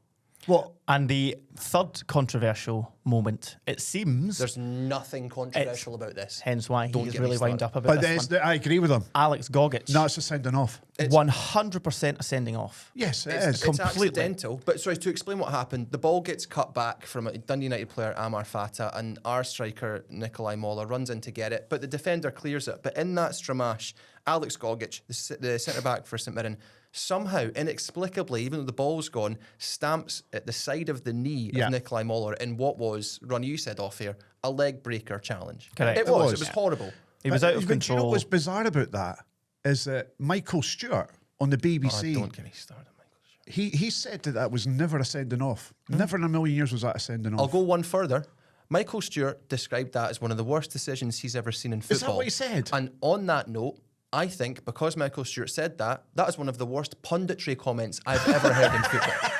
What? And the third controversial moment, it seems... There's nothing controversial about this. Hence why Don't he's get me really wound started. up about But this one. I agree with him. Alex Gogic. No, it's a sending off. 100% a sending off. Yes, it It's is. completely. accidental. But sorry, to explain what happened, the ball gets cut back from a Dundee United player, Amar Fata, and our striker, Nikolai Mola, runs in to get it, but the defender clears it. But in that stramash, Alex Gogic, the centre-back for St Mirren, somehow, inexplicably, even though the ball's gone, stamps at the side of the knee of Nikolai Moller in what was, Ron, you said off here, a leg breaker challenge. Correct. It was horrible. He was out of But control. you know what's bizarre about that is that Michael Stewart on the BBC, Don't get me started, Michael. he said that was never a sending off. Never in a million years was that a sending off. I'll go one further. Michael Stewart described that as one of the worst decisions he's ever seen in football. Is that what he said? And on that note, I think because Michael Stewart said that, that is one of the worst punditry comments I've ever heard in football.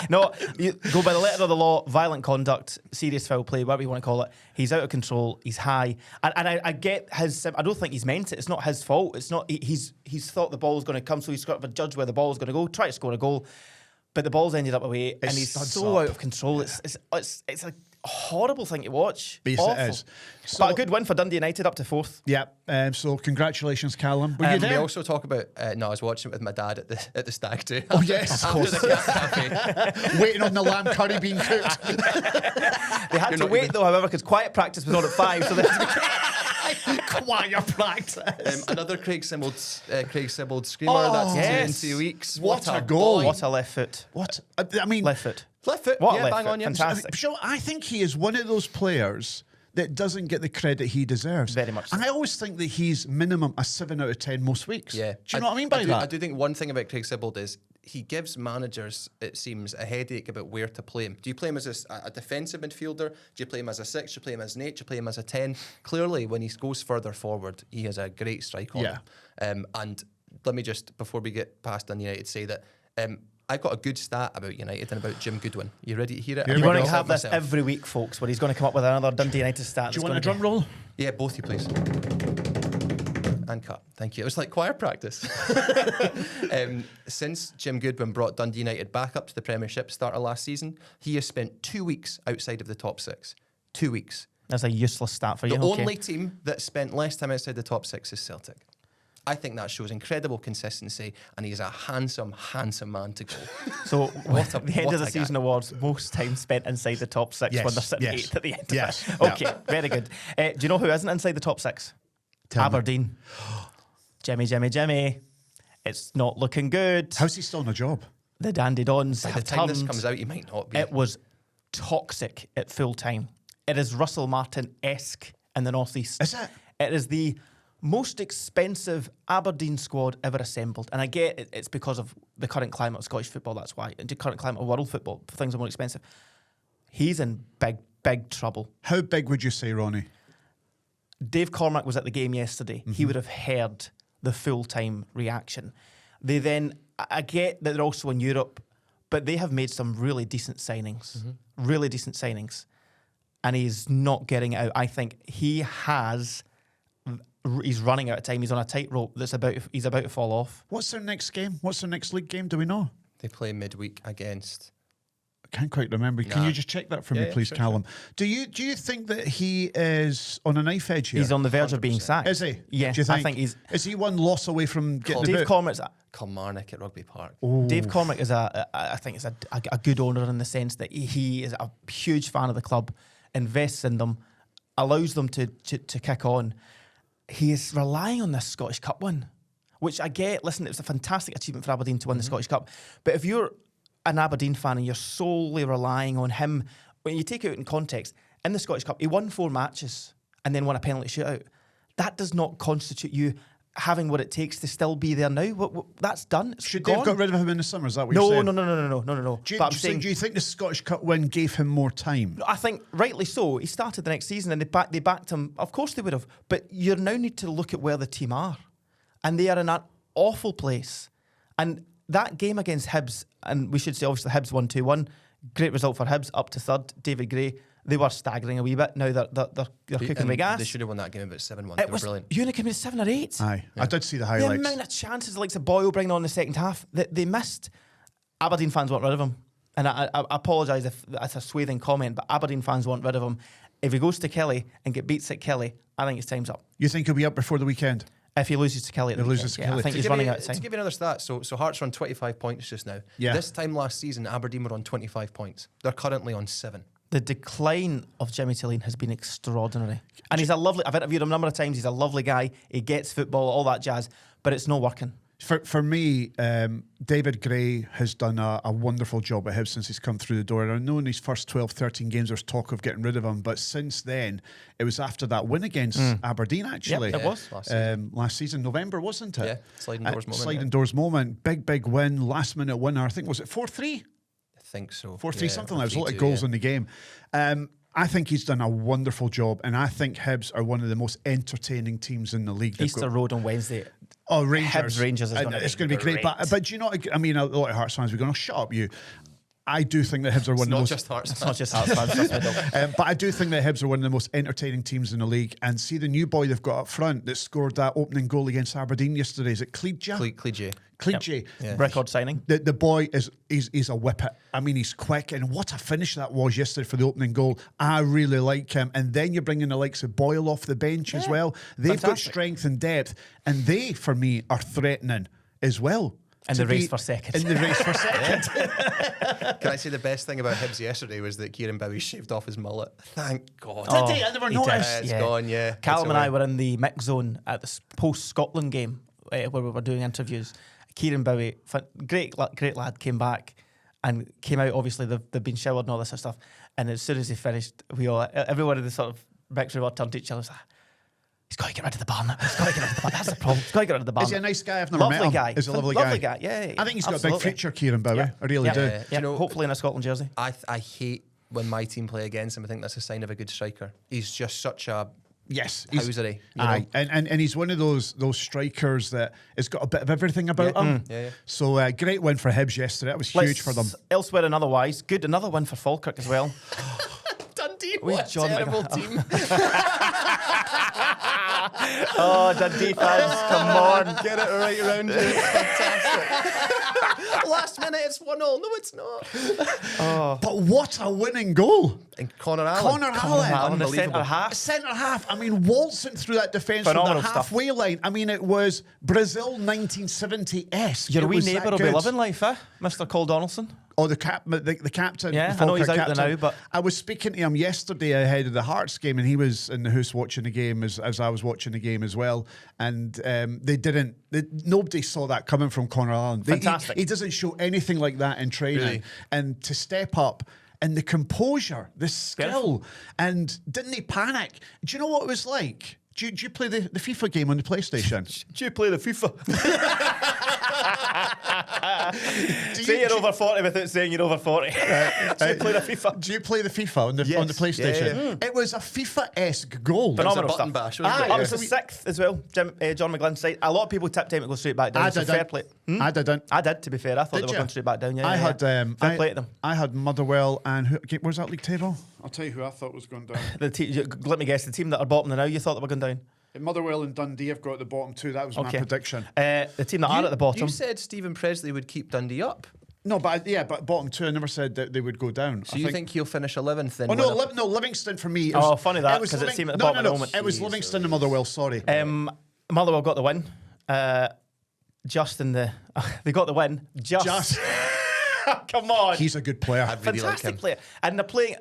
No, you go by the letter of the law, violent conduct, serious foul play, whatever you want to call it. He's out of control. He's high. And I get his... I don't think he's meant it. It's not his fault. It's not... He's thought the ball's going to come, so he's got to judge where the ball's going to go, try to score a goal. But the ball's ended up away, and he's so out of control. It's a horrible thing to watch. Yes, Awful. it is. But a good win for Dundee United up to 4th. Yeah. So congratulations, Callum. Were you We there? also talk about... no, I was watching it with my dad at the Stag too. Oh, yes, of course. Waiting on the lamb curry being cooked. They had to wait, though, however, because quiet practice was on at 5, so they had to Quiet practice. Another Craig Sibbald screamer. That's yes. 2 in 2 weeks. What a goal. boy. What a left foot. What? I mean, Left foot. Left foot. What a Yeah, left bang foot. on you. Fantastic. Sure, I think he is one of those players that doesn't get the credit he deserves. Very much so. And I always think that he's minimum a 7 out of 10 most weeks. Yeah. Do you know what I mean by that? I do think one thing about Craig Sibbald is he gives managers, it seems, a headache about where to play him. Do you play him as a defensive midfielder? Do you play him as a 6? Do you play him as an 8? Do you play him as a 10? Clearly, when he goes further forward, he has a great strike on him. And let me just, before we get past on United, say that I got a good stat about United and about Jim Goodwin. You ready to hear it? You're going to have this every week, folks, where he's going to come up with another Dundee United stat. Do you want a drum roll? Yeah, both you, please. And cut. Thank you. It was like choir practice. Since Jim Goodwin brought Dundee United back up to the Premiership start of last season, he has spent 2 weeks outside of the top 6. 2 weeks. That's a useless stat for you. The Okay. only team that spent less time outside the top 6 is Celtic. I think that shows incredible consistency, and he's a handsome, handsome man to go. So, What a- the end what of the a season guy. awards, most time spent inside the top 6 Yes, when they're sitting yes, 8th at the end. yes, Of it. yeah. Okay, very good. Do you know who isn't inside the top 6? Tell me. Aberdeen. Jimmy. It's not looking good. How's he still in a job? The Dandy Dons By the have time this turned. comes out, he might not be. It was toxic at full time. It is Russell Martin-esque in the Northeast. Is it? It is the most expensive Aberdeen squad ever assembled. And I get it's because of the current climate of Scottish football, that's why. And the current climate of world football, things are more expensive. He's in big trouble. How big would you say, Ronnie? Dave Cormack was at the game yesterday. He would have heard the full-time reaction. They then, I get that they're also in Europe, but they have made some really decent signings. Really decent signings. And he's not getting it out. I think he's running out of time. He's on a tightrope he's about to fall off. What's their next game? What's their next league game? Do we know? They play midweek against can't quite remember. Can you just check that for me, please, Callum? Sure. Do you think that he is on a knife edge here? He's on the verge of being sacked. Is he? Yeah, do you think? I think he's. Is he one loss away from getting the boot? Dave Cormack's. Kilmarnock at Rugby Park. Dave Cormack is I think is a good owner in the sense that he is a huge fan of the club, invests in them, allows them to kick on. He is relying on this Scottish Cup win, which I get. Listen, it was a fantastic achievement for Aberdeen to win the Scottish Cup. But if you're an Aberdeen fan and you're solely relying on him, when you take it out in context, in the Scottish Cup, he won 4 matches and then won a penalty shootout. That does not constitute you having what it takes to still be there now. That's done. Should they have got rid of him in the summer? Is that what you're saying? No. Do you think the Scottish Cup win gave him more time? I think rightly so. He started the next season and they backed him. Of course they would have. But you now need to look at where the team are. And they are in an awful place. And that game against Hibs, and we should say obviously Hibs won 2-1. Great result for Hibs, up to third. David Gray. They were staggering a wee bit. Now they're cooking with gas. They should have won that game about 7-1. They were brilliant. Ewen Cameron 7 or 8. Aye, yeah. I did see the highlights. The amount of chances like Boyle bringing on in the second half that they missed. Aberdeen fans want rid of him. And I apologise if that's a swathing comment, but Aberdeen fans want rid of him. If he goes to Kelly and get beats at Kelly, I think his time's up. You think he'll be up before the weekend? If he loses to Kelly, I think he's running out of time. To give you another stat, so Hearts are on 25 points just now. Yeah. This time last season, Aberdeen were on 25 points. They're currently on 7. The decline of Jimmy Tilleen has been extraordinary. And he's a lovely, I've interviewed him a number of times, he's a lovely guy, he gets football, all that jazz, but it's not working. For me, David Gray has done a wonderful job at Hibs since he's come through the door. And I know in his first 12, 13 games there's talk of getting rid of him, but since then, it was after that win against Aberdeen, actually. Yep, it was. Last season, November, wasn't it? Yeah, sliding doors moment. Sliding doors moment, big win, last minute winner. I think, was it 4-3? I think so. 4-3, something like that. There's a lot of goals in the game. I think he's done a wonderful job, and I think Hibs are one of the most entertaining teams in the league. Easter Road on Wednesday. Oh, Rangers. Hibs Rangers is it's going to be great. But do you know, I mean, a lot of Hearts fans are going, oh, shut up, you. I do think that Hibs are one of the most... It's not just Hearts fans. But I do think that Hibs are one of the most entertaining teams in the league. And see the new boy they've got up front that scored that opening goal against Aberdeen yesterday. Is it Cleedja? Cleedja. Yep. Record signing. The boy he's a whippet. I mean, he's quick, and what a finish that was yesterday for the opening goal. I really like him. And then you bring in the likes of Boyle off the bench as well. They've got strength and depth, and they, for me, are threatening as well. In the race for second. Can I say the best thing about Hibs yesterday was that Kieran Bowie shaved off his mullet? Thank God. Did he? I never noticed. It's gone, yeah. Callum and I were in the mix zone at the post-Scotland game where we were doing interviews. Kieran Bowie, great lad, came back and came out. Obviously, they've been showered and all this sort of stuff. And as soon as he finished, everyone in the sort of mix room turned to each other and was like, he's got to get rid of the bar now. He's got to get rid of the bar. That's the problem. He's got to get rid of the bar. Is he a nice guy? I've never met him. Guy. He's a lovely guy. Yeah. I think he's got a big future, Kieran Bowie. I really do. You know, hopefully in a Scotland jersey. I hate when my team play against him. I think that's a sign of a good striker. He's just such a... Yes, housery. And he's one of those strikers that has got a bit of everything about him. Yeah. So great win for Hibs yesterday. That was huge for them. Elsewhere and otherwise, good. Another win for Falkirk as well. Dundee, what a terrible team. Oh, Dundee fans, come on. Get it right around here. Fantastic. Last minute, it's 1-0. No, it's not. But what a winning goal. And Connor Allen. Unbelievable. Centre half. I mean, waltzing through that defence from the halfway line. I mean, it was Brazil 1970-esque. Your wee neighbour will be loving life, Mr. Cole Donaldson. Oh, the captain. Yeah, I know he's out there now, but... I was speaking to him yesterday ahead of the Hearts game, and he was in the house watching the game as I was watching the game as well. And nobody saw that coming from Connor Allen. Fantastic. He doesn't show anything like that in training. Really? And to step up, and the composure, the skill, and didn't he panic? Do you know what it was like? Do you play the FIFA game on the PlayStation? Do you play the FIFA? Say you're over 40 without saying you're over 40. Do you play the FIFA? Do you play the FIFA on the PlayStation? Yeah. It was a FIFA-esque goal. Phenomenal stuff. Bash, Up to 6th as well, John McGlynn's side. A lot of people tipped him to go straight back down. I didn't. I did, to be fair. I thought they were going straight back down. I had fair play to them. I had Motherwell and where's that league table? I'll tell you who I thought was going down. Let me guess, the team that are bottom now, you thought they were going down? Motherwell and Dundee have got at the bottom too. That was my prediction. The team that are at the bottom. You said Stephen Presley would keep Dundee up. No, but bottom two, I never said that they would go down. So you think he'll finish 11th then? Oh, no, Livingston for me. Funny that, because it seemed at the bottom of the moment. It was Livingston and Motherwell, sorry. Motherwell got the win. They got the win. Just. Come on. He's a good player. Really Fantastic player. And they're playing,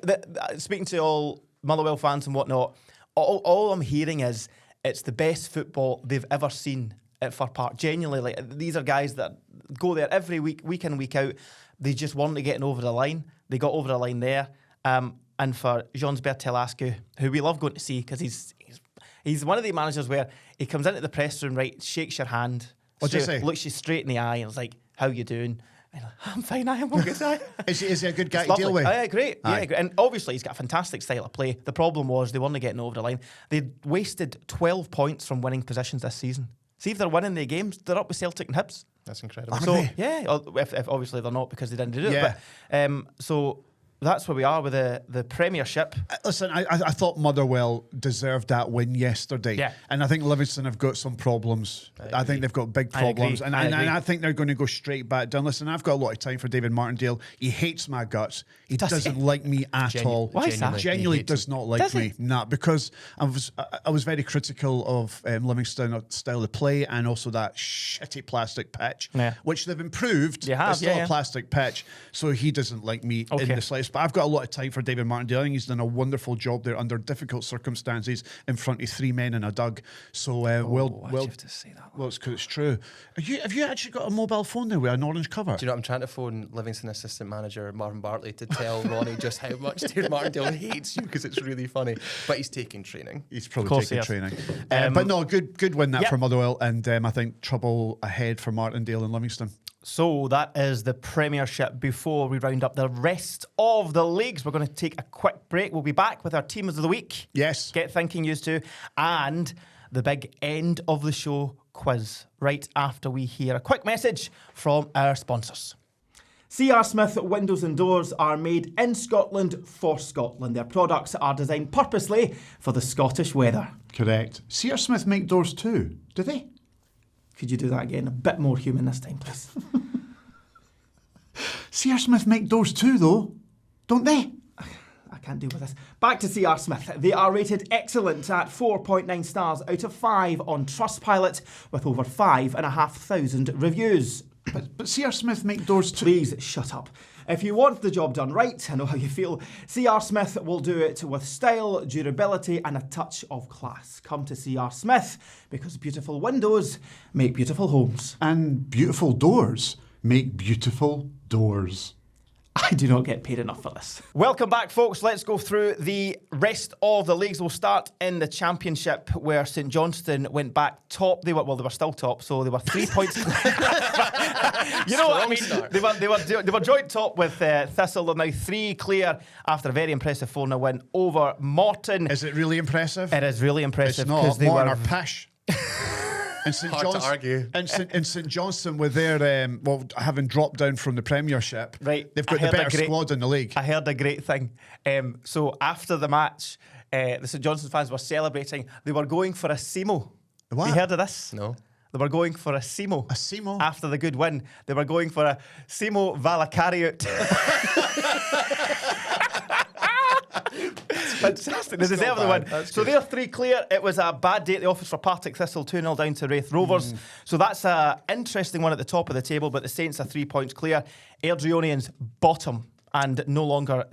speaking to all Motherwell fans and whatnot, all I'm hearing is it's the best football they've ever seen at Fir Park. Genuinely, these are guys that go there every week in, week out. They just weren't getting over the line. They got over the line there. And for Jean Bertelascu, who we love going to see, because he's one of the managers where he comes into the press room, right, shakes your hand, looks you straight in the eye, and is like, "How you doing?" And you're like, "I'm fine. I am okay." Is he a good guy to deal with? Yeah, great. Yeah, great. And obviously he's got a fantastic style of play. The problem was they weren't getting over the line. They wasted 12 points from winning positions this season. See if they're winning their games, they're up with Celtic and Hibs. That's incredible. So yeah, if obviously they're not because they didn't do it. But so that's where we are with the Premiership. Listen, I thought Motherwell deserved that win yesterday. Yeah. And I think Livingston have got some problems. I think they've got big problems. And I think they're going to go straight back down. Listen, I've got a lot of time for David Martindale. He hates my guts. He doesn't like me at all. Why is that? Genuinely does not like me. Nah, because I was very critical of Livingston's style of play and also that shitty plastic pitch, which they've improved. It's still a plastic pitch. So he doesn't like me in the slightest. But I've got a lot of time for David Martindale. I think he's done a wonderful job there under difficult circumstances in front of 3 men in a dug. So why'd you have to say that? Well, it's because it's true. Have you actually got a mobile phone there with an orange cover? Do you know, I'm trying to phone Livingston assistant manager Marvin Bartley to tell Ronnie just how much David Martindale hates you, because it's really funny. But he's taking training. He's probably taking training. But no, good win that for Motherwell, and I think trouble ahead for Martindale and Livingston. So that is the Premiership. Before we round up the rest of the leagues, we're going to take a quick break. We'll be back with our teams of the week. Yes. Get thinking used to. And the big end of the show quiz right after we hear a quick message from our sponsors. C.R. Smith windows and doors are made in Scotland for Scotland. Their products are designed purposely for the Scottish weather. Correct. C.R. Smith make doors too, do they? Could you do that again? A bit more human this time, please. C.R. Smith make doors too, though, don't they? I can't deal with this. Back to C.R. Smith. They are rated excellent at 4.9 stars out of 5 on Trustpilot with over 5,500 reviews. But C.R. Smith make doors too. Please shut up. If you want the job done right, I know how you feel, C.R. Smith will do it with style, durability and a touch of class. Come to C.R. Smith because beautiful windows make beautiful homes. And beautiful doors make beautiful doors. I do not get paid enough for this. Welcome back, folks. Let's go through the rest of the leagues. We'll start in the Championship, where St Johnstone went back top. They were still top, so they were 3 points. You know what I mean? They were joint top with Thistle. They're now 3 clear after a very impressive 4-0 win over Morton. Is it really impressive? It is really impressive. It's not. Morton are pish. And Hard to argue. And St Johnstone with their having dropped down from the Premiership, right? They've got the better squad in the league. I heard a great thing. So after the match, the St Johnstone fans were celebrating. They were going for a Simo. What? You heard of this? No. They were going for a Simo. A Simo? After the good win, they were going for a Simo Valakariut. Fantastic. They deserve the win. So they're 3 clear. It was a bad day at the office for Partick Thistle, 2-0 down to Raith Rovers. So that's an interesting one at the top of the table, but the Saints are 3 points clear. Airdrieonians bottom and no longer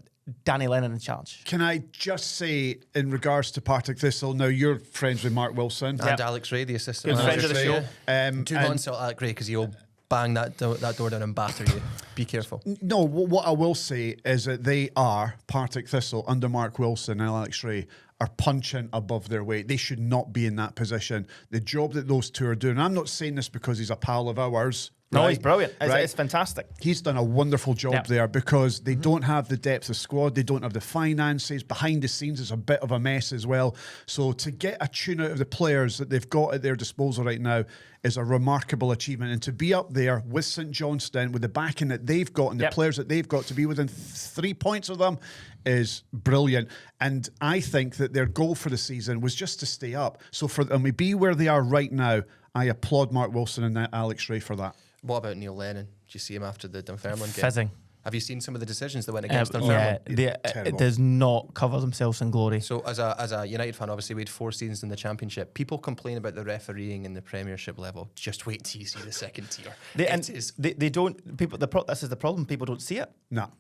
Danny Lennon in charge. Can I just say, in regards to Partick Thistle, now you're friends with Mark Wilson. And Alex Ray, the assistant Good manager. friend of the show. Do not insult Alex Ray because he'll bang that door down and batter you. Be careful. No, what I will say is that they are, Partick Thistle, under Mark Wilson and Alex Ray, are punching above their weight. They should not be in that position. The job that those two are doing, I'm not saying this because he's a pal of ours. No, right? he's brilliant. Right? It's fantastic. He's done a wonderful job there because they don't have the depth of squad. They don't have the finances. Behind the scenes, it's a bit of a mess as well. So to get a tune out of the players that they've got at their disposal right now is a remarkable achievement. And to be up there with St Johnstone, with the backing that they've got and the players that they've got, to be within 3 points of them is brilliant. And I think that their goal for the season was just to stay up. So for them to be where they are right now, I applaud Mark Wilson and Alex Ray for that. What about Neil Lennon? Did you see him after the Dunfermline game? Fizzing. Have you seen some of the decisions that went against Dunfermline? It does not cover themselves in glory. So as a United fan, obviously we had 4 seasons in the Championship. People complain about the refereeing in the Premiership level. Just wait till you see the second tier. They don't. People. This is the problem. People don't see it. No.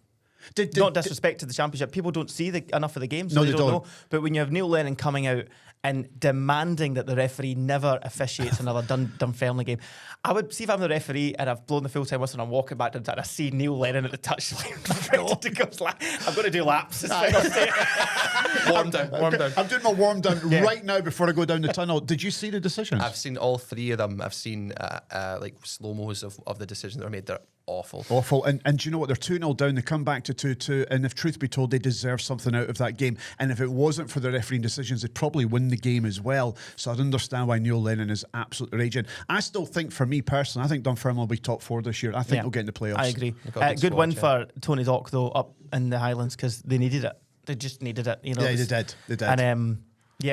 Not disrespect to the Championship. People don't see enough of the games. No, so they don't know. But when you have Neil Lennon coming out and demanding that the referee never officiates another Dunfermline game, I would see if I'm the referee and I've blown the full-time whistle and I'm walking back to the and I see Neil Lennon at the touchline ready to go. I'm going to do laps. Warm down. I'm doing my warm down right now before I go down the tunnel. Did you see the decisions? I've seen all 3 of them. I've seen like slow-mos of the decisions that are made. They're awful. Awful. And do you know what? They're 2-0 down. They come back to 2-2. And if truth be told, they deserve something out of that game. And if it wasn't for the refereeing decisions, they'd probably win the game as well. So I'd understand why Neil Lennon is absolutely raging. I still think, for me personally, I think Dunfermline will be top 4 this year. I think they'll get in the playoffs. I agree. Good win for Tony Dock, though, up in the Highlands, because they needed it. They just needed it. You know, yeah, they did. And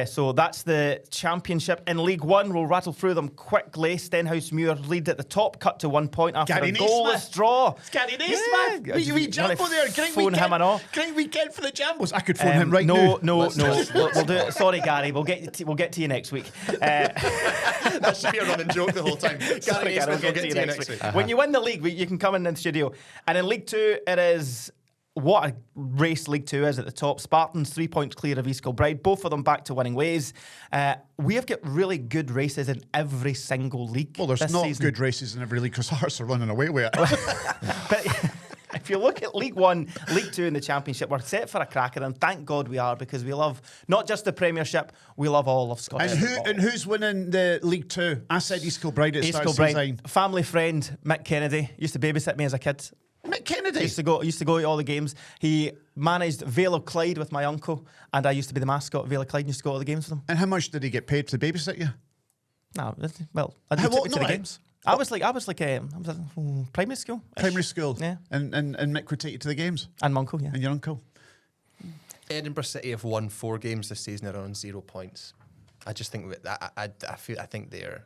so that's the Championship. In League One, we'll rattle through them quickly. Stenhousemuir lead at the top, cut to 1 point after Gary a goalless draw. It's Gary Naismith. We Jambo there. Great weekend for the Jambos. I could phone him right now. No. We'll do it. Sorry, Gary. We'll get to you next week. That should be a running joke the whole time. Sorry, Gary. We'll get to you next week. When you win the league, you can come in the studio. And in League Two, it is... What a race League Two is at the top. Spartans 3 points clear of East Kilbride, both of them back to winning ways. We have got really good races in every single league. Well, there's not season. Good races in every league because Hearts are running away with it. But if you look at League One, League Two and the Championship, we're set for a cracker, and thank God we are, because we love not just the Premiership, we love all of Scotland. And who's winning the League Two? I said East Kilbride at start season. Family friend Mick Kennedy used to babysit me as a kid. Mick Kennedy used to go to all the games. He managed Vale of Clyde with my uncle, and I used to be the mascot of Vale of Clyde and used to go to all the games with him. And how much did he get paid to babysit you? No, well, I took me to the games. I was primary school. Primary school, yeah. And Mick would take you to the games. And my uncle, yeah. And your uncle. Edinburgh City have won 4 games this season. They're on 0 points. I just think that I think they're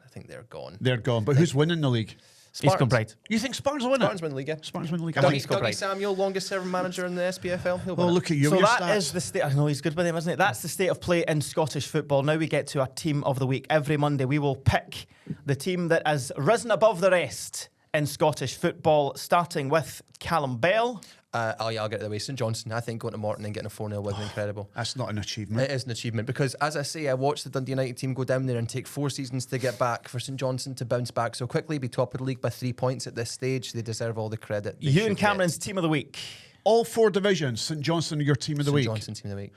gone. They're gone. But who's winning the league? East Kilbride. You think Spartans will win it? Spartans win the league, yeah. Spartans win the league. Dougie Samuel, longest serving manager in the SPFL. He'll win look at you. So that is the state. I know he's good with him, isn't it? That's the state of play in Scottish football. Now we get to our team of the week. Every Monday we will pick the team that has risen above the rest in Scottish football, starting with Callum Bell. I'll get it out of the way. St Johnstone, I think going to Morton and getting a 4-0 was incredible. That's not an achievement. It is an achievement because, as I say, I watched the Dundee United team go down there and take 4 seasons to get back. For St Johnstone to bounce back so quickly, be top of the league by 3 points at this stage, they deserve all the credit. Ewen Cameron's team of the week. All 4 divisions, St Johnstone, your team of the week. St Johnstone team of the week.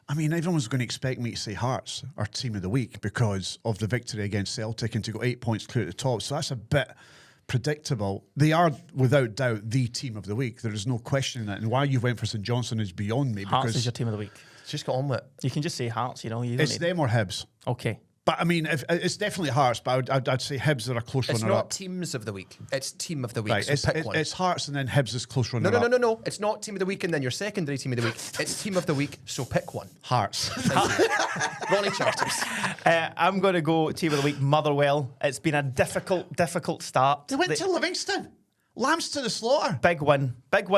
I mean, everyone's going to expect me to say Hearts are team of the week because of the victory against Celtic and to go 8 points clear at the top. So that's a bit predictable. They are, without doubt, the team of the week. There is no questioning that. And why you went for St Johnstone is beyond me. Hearts is your team of the week. Just got on with it. You can just say Hearts, you know. It's them or Hibs. Okay. But I mean, it's definitely Hearts, but I'd say Hibs are a close runner-up. It's not teams of the week. It's team of the week. Right, so pick one. It's Hearts and then Hibs is close runner-up. No. It's not team of the week and then your secondary team of the week. It's team of the week, so pick one. Hearts. Ronnie Charters. I'm going to go team of the week, Motherwell. It's been a difficult start. They went to Livingston. Lambs to the slaughter. Big win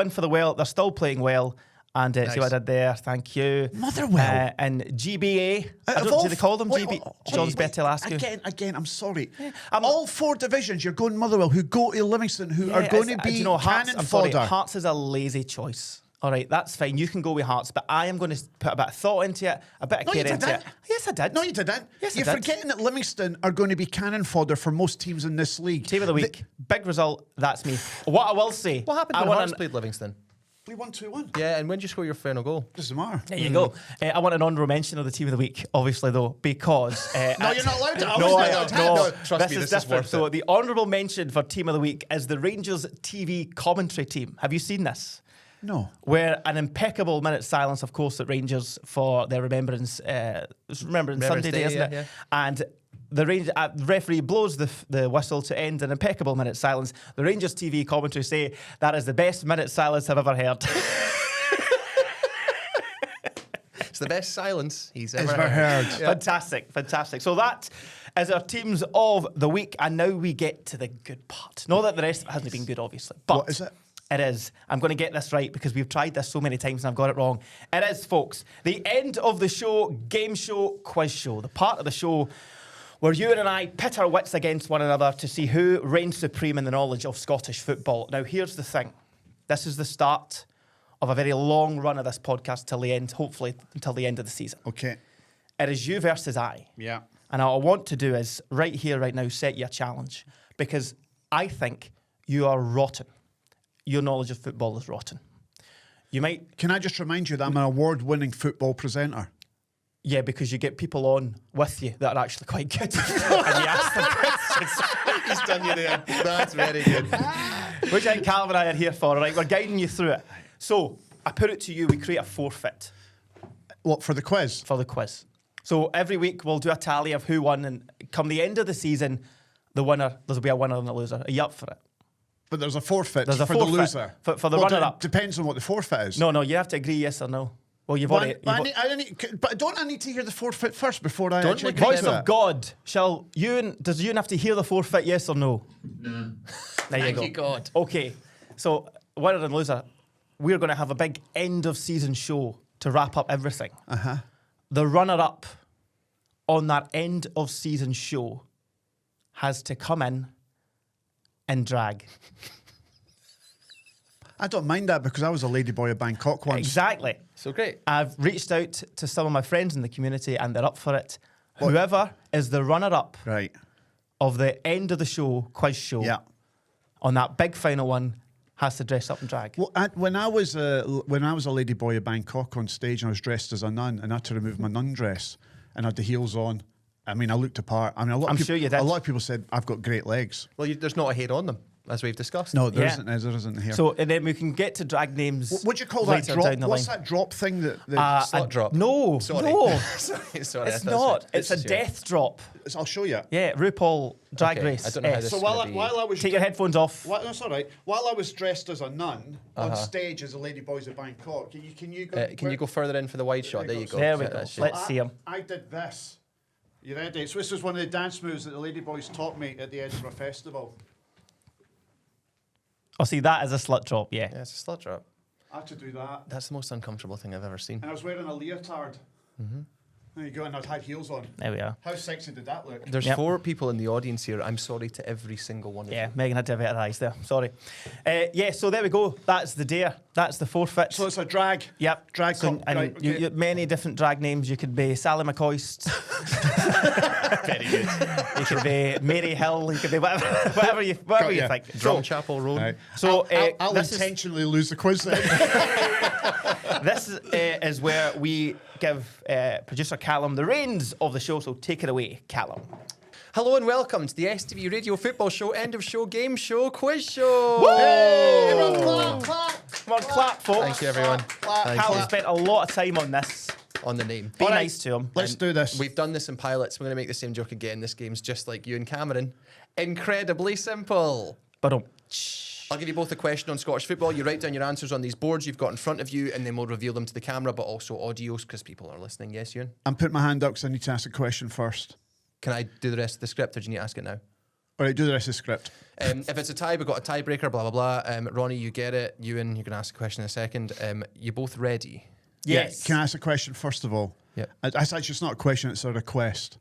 for the Well. They're still playing well. And nice. See what I did there. Thank you. Motherwell. And GBA. Do they call them GB? John's better ask you. Again, I'm sorry. All 4 divisions, you're going Motherwell, who go to Livingston, who are going to be cannon fodder. Hearts is a lazy choice. All right, that's fine. You can go with Hearts, but I am going to put a bit of thought into it, a bit of care into it. Yes, I did. No, you didn't. Yes, You're forgetting that Livingston are going to be cannon fodder for most teams in this league. Team of the week. Big result. That's me. What I will say. What happened when Hearts played Livingston? We won 2-1. Yeah, and when did you score your final goal? Doesn't matter. There you go. I want an honourable mention of the team of the week, obviously, though, because... no, you're not allowed to. No, trust me, this is worth So it. the honourable mention for team of the week is the Rangers TV commentary team. Have you seen this? No. Where an impeccable minute's silence, of course, at Rangers for their Remembrance Sunday Day, isn't it? Yeah. And the referee blows the whistle to end an impeccable minute's silence. The Rangers TV commentary say that is the best minute's silence I've ever heard. It's the best silence he's ever heard. Yeah. Fantastic. So that as our teams of the week. And now we get to the good part. Not that the rest of it hasn't been good, obviously. But What is it? It is. I'm going to get this right because we've tried this so many times and I've got it wrong. It is, folks, the end of the show, game show, quiz show. The part of the show where Ewan and I pit our wits against one another to see who reigns supreme in the knowledge of Scottish football. Now, here's the thing. This is the start of a very long run of this podcast till the end, hopefully until the end of the season. Okay. It is you versus I. Yeah. And all I want to do is, right here, right now, set you a challenge. Because I think you are rotten. Your knowledge of football is rotten. You might... Can I just remind you that I'm an award-winning football presenter? Yeah, because you get people on with you that are actually quite good. And you ask them questions. He's done you there. That's very good. Which I think Callum and I are here for, right? We're guiding you through it. So, I put it to you, we create a forfeit. What, for the quiz? For the quiz. So, every week we'll do a tally of who won, and come the end of the season, the winner, there'll be a winner and a loser. Are you up for it? But there's a forfeit There's a for forfeit the loser. for the runner-up. Depends on what the forfeit is. No, you have to agree yes or no. Well, you've already... But don't I need to hear the forfeit first before I Don't actually look agree Voice to of it? God, does Ewan have to hear the forfeit, yes or no? No. There you Thank go. you, God. Okay, so winner and loser, we're going to have a big end of season show to wrap up everything. Uh-huh. The runner-up on that end of season show has to come in and drag. I don't mind that because I was a ladyboy of Bangkok once. Exactly. So great. I've reached out to some of my friends in the community and they're up for it. Whoever is the runner-up Right. of the end of the show, quiz show, Yeah. on that big final one, has to dress up and drag. Well, when I was a ladyboy of Bangkok on stage and I was dressed as a nun and I had to remove my nun dress and had the heels on, I mean, I looked apart. I mean, I'm sure you did. A lot of people said I've got great legs. Well, there's not a head on them, as we've discussed. No, there Yeah. isn't here. So, and then we can get to drag names. What do you call that later drop? down the What's line. that drop thing that? Slut drop. No, Sorry. no, Sorry, it's not. It's a This is death drop. I'll show you. Yeah, RuPaul Drag Okay, Race. I don't know how this So is while gonna be- I was Take your headphones off. That's all right. While I was dressed as a nun on stage as a ladyboys of Bangkok, can you go? Can you go further in for the wide shot? There you go. There we Yeah, go. that's Let's it. see him. I did this. You ready? So this was one of the dance moves that the ladyboys taught me at the Edinburgh Festival. Oh, see, that is a slut drop, yeah. Yeah, it's a slut drop. I had to do that. That's the most uncomfortable thing I've ever seen. And I was wearing a leotard. There you go, and I had heels on. There we are. How sexy did that look? There's Yep. 4 people in the audience here. I'm sorry to every single one of Yeah, you. Megan had to have her eyes there. Sorry. Yeah, so there we go. That's the dare. That's the forfeit. So it's a drag. Yep. Drag so, comp. and Right, okay. you many different drag names. You could be Sally McCoist. Very good. You could be Mary Hill. You could be whatever you ya. think. Drumchapel Road. Right. So I'll this intentionally lose the quiz then. This is where we give producer Callum the reins of the show. So take it away, Callum. Hello and welcome to the STV Radio Football Show, end of show, game show, quiz show. Everyone clap. Come on, clap, folks. Thank you, everyone. Thank Callum you. spent a lot of time on this. On the name. Be All right. nice to him. Let's do this. We've done this in pilots. We're going to make the same joke again. This game's just like Ewen Cameron. Incredibly simple. But I'll give you both a question on Scottish football. You write down your answers on these boards you've got in front of you, and then we'll reveal them to the camera, but also audios because people are listening. Yes, Ewan? I'm putting my hand up because I need to ask a question first. Can I do the rest of the script, or do you need to ask it now? All right, do the rest of the script. If it's a tie, we've got a tiebreaker, blah, blah, blah. Ronnie, you get it. Ewan, you're going to ask a question in a second. You both ready? yes. Yeah, can I ask a question first of all? Yeah. It's actually not a question, it's a request.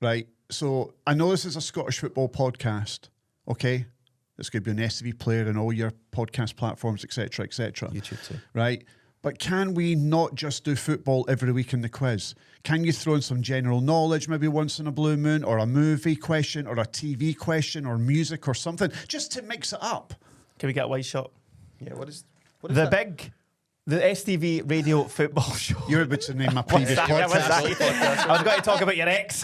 Right. So I know this is a Scottish football podcast, okay? It's going to be an STV player and all your podcast platforms, etc., etc. YouTube too. Right. But can we not just do football every week in the quiz? Can you throw in some general knowledge maybe once in a blue moon, or a movie question, or a TV question, or music or something, just to mix it up? Can we get a wide shot? Yeah, what is The STV Radio Football Show. You're about to name my previous What's podcast. I was going to talk about your ex.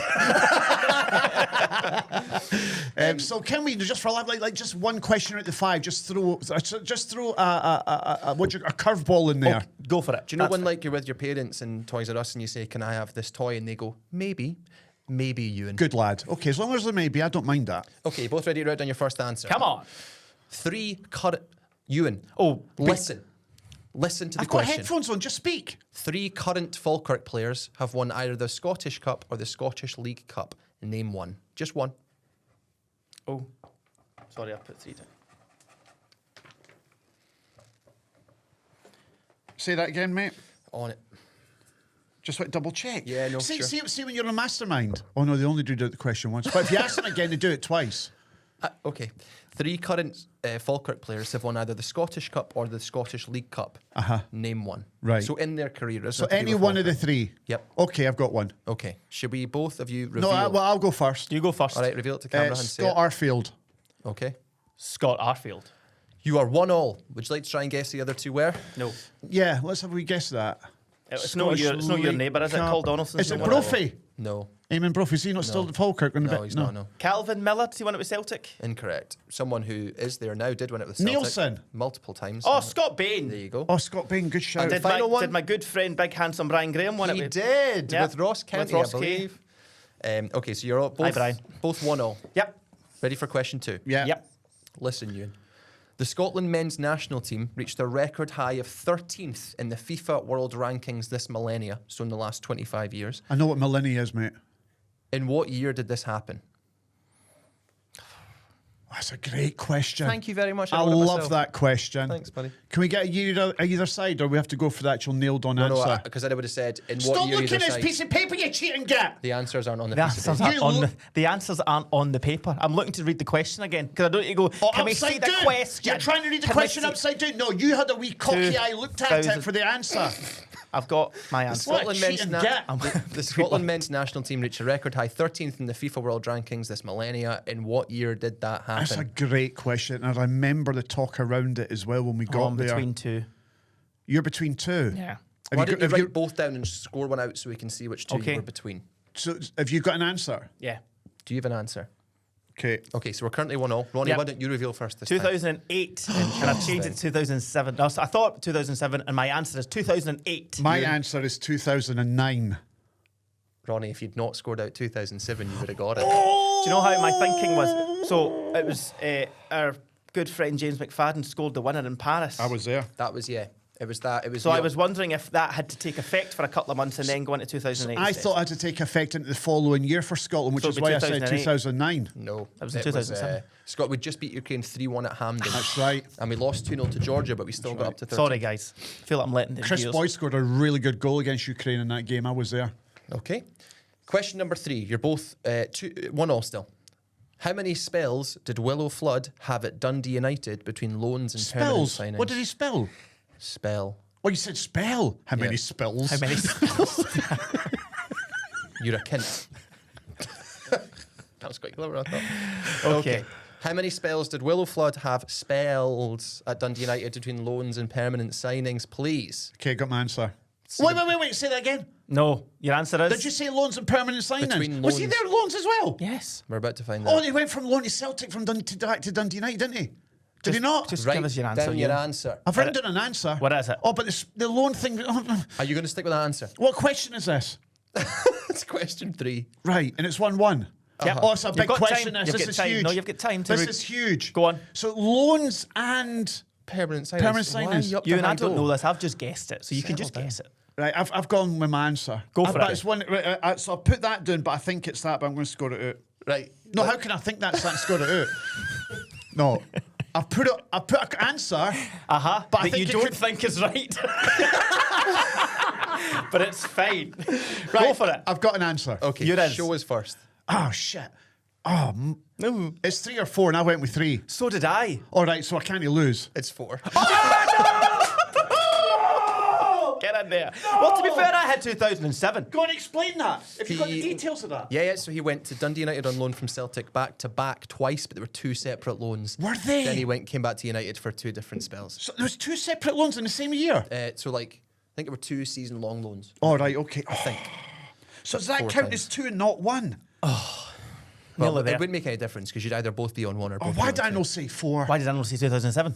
So can we just for like just one question out the 5? Just throw a curveball in there. Go for it. Do you know when like you're with your parents in Toys R Us and you say, "Can I have this toy?" and they go, "Maybe, Ewan." Good lad. Okay, as long as there may be, I don't mind that. Okay, both ready to write down your first answer. Come on. 3 current Ewan. Oh, Listen to the I've got question. headphones on. Just speak. 3 current Falkirk players have won either the Scottish Cup or the Scottish League Cup Name one. Just one. Oh, sorry, I put 3 down. Say that again, mate. On it. Just want to double check. Yeah, no, see, sure. see when you're in a mastermind. Oh no, they only do the question once. But if you ask them again, they do it twice. Okay. 3 current Falkirk players have won either the Scottish Cup or the Scottish League Cup. Name one. Right. So in their career. So any one of the 3. Yep. Okay, I've got one. Okay. Should we both of you reveal? No, I'll go first. You go first. All right, reveal it to camera and say Scott it. Arfield. Okay. Scott Arfield. You are 1-1. Would you like to try and guess the other 2 were? No. Yeah, let's have a wee guess of that. It's not your League neighbour, is it? Cup. Paul Donaldson's Is it no one. Brophy? No. Eamon Brophy. Is he not still at Falkirk? No, he's not, no. Calvin Miller, does he win it with Celtic? Incorrect. Someone who is there now did win it with Celtic. Nielsen. Multiple times. Oh, Scott Bain. There you go. Oh, Scott Bain, good shout. Did final one? did my good friend, big handsome Brian Graham win it He with? did. Yep. With Ross County, With Ross I believe. Okay, so you're all both, Brian. both 1-0. Yep. Ready for question 2? Yeah. Yep. Listen, Ewan. The Scotland men's national team reached a record high of 13th in the FIFA World Rankings this millennia, so in the last 25 years. I know what millennia is, mate. In what year did this happen? That's a great question. Thank you very much. I wrote it love myself. that question. Thanks, buddy. Can we get a year either side, or we have to go for the actual nailed-on No, answer? because I would have said, in what Stop year looking either at this side. piece of paper, you cheating gap! The answers aren't on the The piece of answers, paper. aren't on the answers aren't on the paper. I'm looking to read the question again because I don't need to go. Oh, Can we see upside the down. question? You're trying to read the Can we question see- upside down. No, you had a wee cocky eye looked at it 2000. for the answer. I've got my answer. What a cheating gap. The Scotland men's national team reached a record high 13th in the FIFA World Rankings this millennia. In what year did that happen? That's a great question. And I remember the talk around it as well when we got I'm there. between 2. You're between 2? Yeah. Have Why you don't got, you have write you, both down and score one out so we can see which 2 Okay. you were between? so have you got an answer? Yeah. Do you have an answer? Okay. Okay, so we're currently 1-0. Ronnie, Yep. why don't you reveal first this time? 2008, and I've changed it to 2007. No, so I thought 2007, and my answer is 2008. My answer is 2009. Ronnie, if you'd not scored out 2007, you would have got it. Do you know how my thinking was? So it was our good friend James McFadden scored the winner in Paris. I was there. That was, yeah. It was that. It was. So I the- was wondering if that had to take effect for a couple of months and then go into 2008. I instead. thought I had to take effect into the following year for Scotland, which So is it'd be why I said 2008. 2009. No. That was in it 2007. Scott, we just beat Ukraine 3-1 at Hampden. That's right. And we lost 2-0 to Georgia, but we still got up to 13. Sorry, guys. I feel like I'm letting the Chris viewers- Boyd scored a really good goal against Ukraine in that game. I was there. Okay. Question number 3. You're both 1-0 still. How many spells did Willow Flood have at Dundee United between loans and permanent Spells. signings? What did he spell? Spell. Oh, you said spell. How many Yeah. spells? How many spells? You're a kint. That was quite clever, I thought. Okay. How many spells did Willow Flood have spells at Dundee United between loans and permanent signings, please? Okay, got my answer. Wait. Say that again. No, your answer is. Did you say loans and permanent signings? Between Was he loans. there loans as well? Yes. We're about to find Oh, out. he went from loan to Celtic from Dundee to Dundee United, didn't he? Did he not? Just Right, give us your answer. down your Ewan. answer. I've written down an answer. What is it? Oh, but the loan thing. Are you going to stick with that answer? What question is this? It's question 3. Right, and it's 1-1. Yep. Oh, it's a You've big got question. time. This You've is got time. huge. No, you've got time to This read- is huge. Go on. So loans and Permanent signings. Permanent Why are signings. you up to You and I high don't dough? know this. I've just guessed it, so you can Settle just down. guess it. right, I've gone with my answer. Go for but it. It's one. Right, so I'll put that down, but I think it's that. But I'm going to score it out. Right. No, how can I think that's that and score it out? No, I put an answer. But I think you it don't could- think is right. But it's fine. Go Right, for it. I've got an answer. Okay, You're in. show us first. Oh shit. Oh, No. it's 3 or 4, and I went with 3. So did I. All right, so I can't lose. It's 4. Get in there. Well, to be fair, I had 2007. Go and explain that. If you've got the He- details of that. Yeah, so he went to Dundee United on loan from Celtic back to back twice, but there were 2 separate loans. Were they? Then he came back to United for 2 different spells. So there was 2 separate loans in the same year. So like, I think it were 2 season-long loans. All right, okay. I think. So does that 4 count times. as 2 and not 1? Well, Nearly it there. wouldn't make any difference because you'd either both be on 1 or Oh, both. why be did I on not say 4? Why did I not say 2007?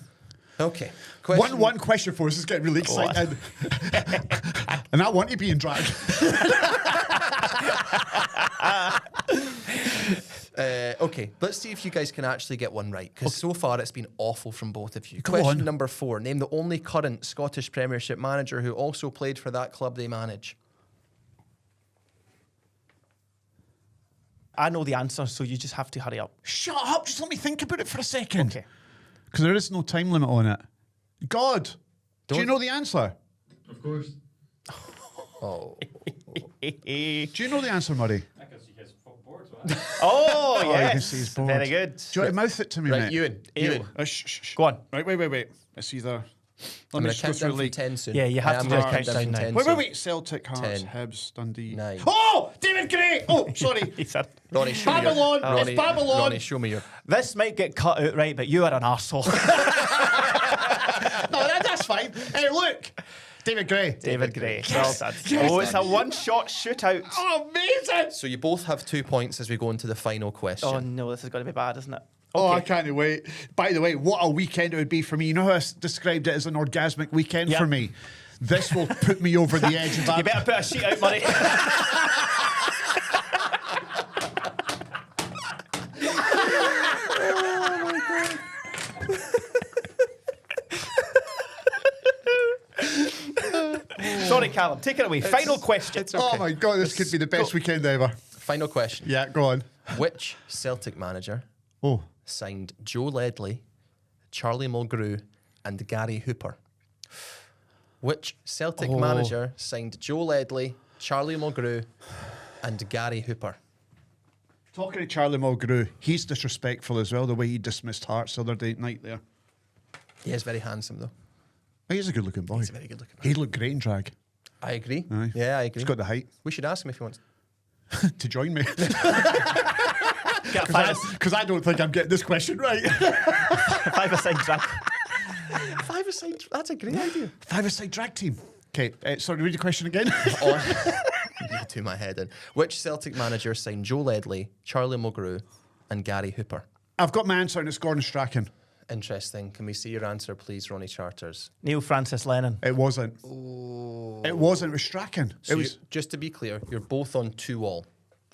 2. Okay. One question for us. This is getting really exciting. And I want to be in drag. Okay, let's see if you guys can actually get one right, because so far it's been awful from both of you. Go Question on. number 4. Name the only current Scottish Premiership manager who also played for that club they manage. I know the answer, so you just have to hurry up. Shut up. Just let me think about it for a second. Okay. Because there is no time limit on it. God, do you know the answer? Of course. Oh. Do you know the answer, Murray? Oh, you yes. can see his board. Very good. Do you want to mouth it to me, Right, mate? Ewan. Shh. Go on. Wait. It's either... I'm going just to count through down from league. 10 soon. Yeah, you have I to am do a gonna count down countdown from now. 10 Wait. soon. Celtic, Hearts, 10, Hibs, Dundee. 9. Oh, David Gray. Oh, sorry. He said, Ronnie, show me Babylon. your... It's Babylon. Ronnie, show me your... this might get cut out, right, but you are an arsehole. No, that's fine. Hey, look. David Gray. David Gray. Well done. Oh, it's a one-shot shootout. Oh, amazing. So you both have 2 points as we go into the final question. Oh, no, this is going to be bad, isn't it? Oh, I Okay. can't wait. By the way, what a weekend it would be for me. You know how I described it as an orgasmic weekend Yep. for me? This will put me over the edge of that. You better put a sheet out, Murray. Sorry, Callum. Take it away. Final question. Oh my God, this could be the best weekend ever. Final question. Yeah, go on. Which Celtic manager Oh, signed Joe Ledley, Charlie Mulgrew, and Gary Hooper? Which Celtic manager signed Joe Ledley, Charlie Mulgrew, and Gary Hooper? talking to Charlie Mulgrew, he's disrespectful as well, the way he dismissed Hearts the other night there. He is very handsome, though. He's a good-looking boy. He's a very good-looking man. He'd look great in drag. I agree. Aye. Yeah, I agree. He's got the height We should ask him if he wants. to join me. Get a Because I don't think I'm getting this question right. five-a-side drag. Five-a-side. That's a great idea. Five-a-side drag team. Okay, sorry, read the question again. You do my head in. Which Celtic manager signed Joe Ledley, Charlie Mulgrew, and Gary Hooper? I've got my answer and it's Gordon Strachan. Interesting. Can we see your answer, please, Ronnie Charters? Neil Francis Lennon. It wasn't. It wasn't. It was Strachan. So It was. just to be clear, you're both on 2-2,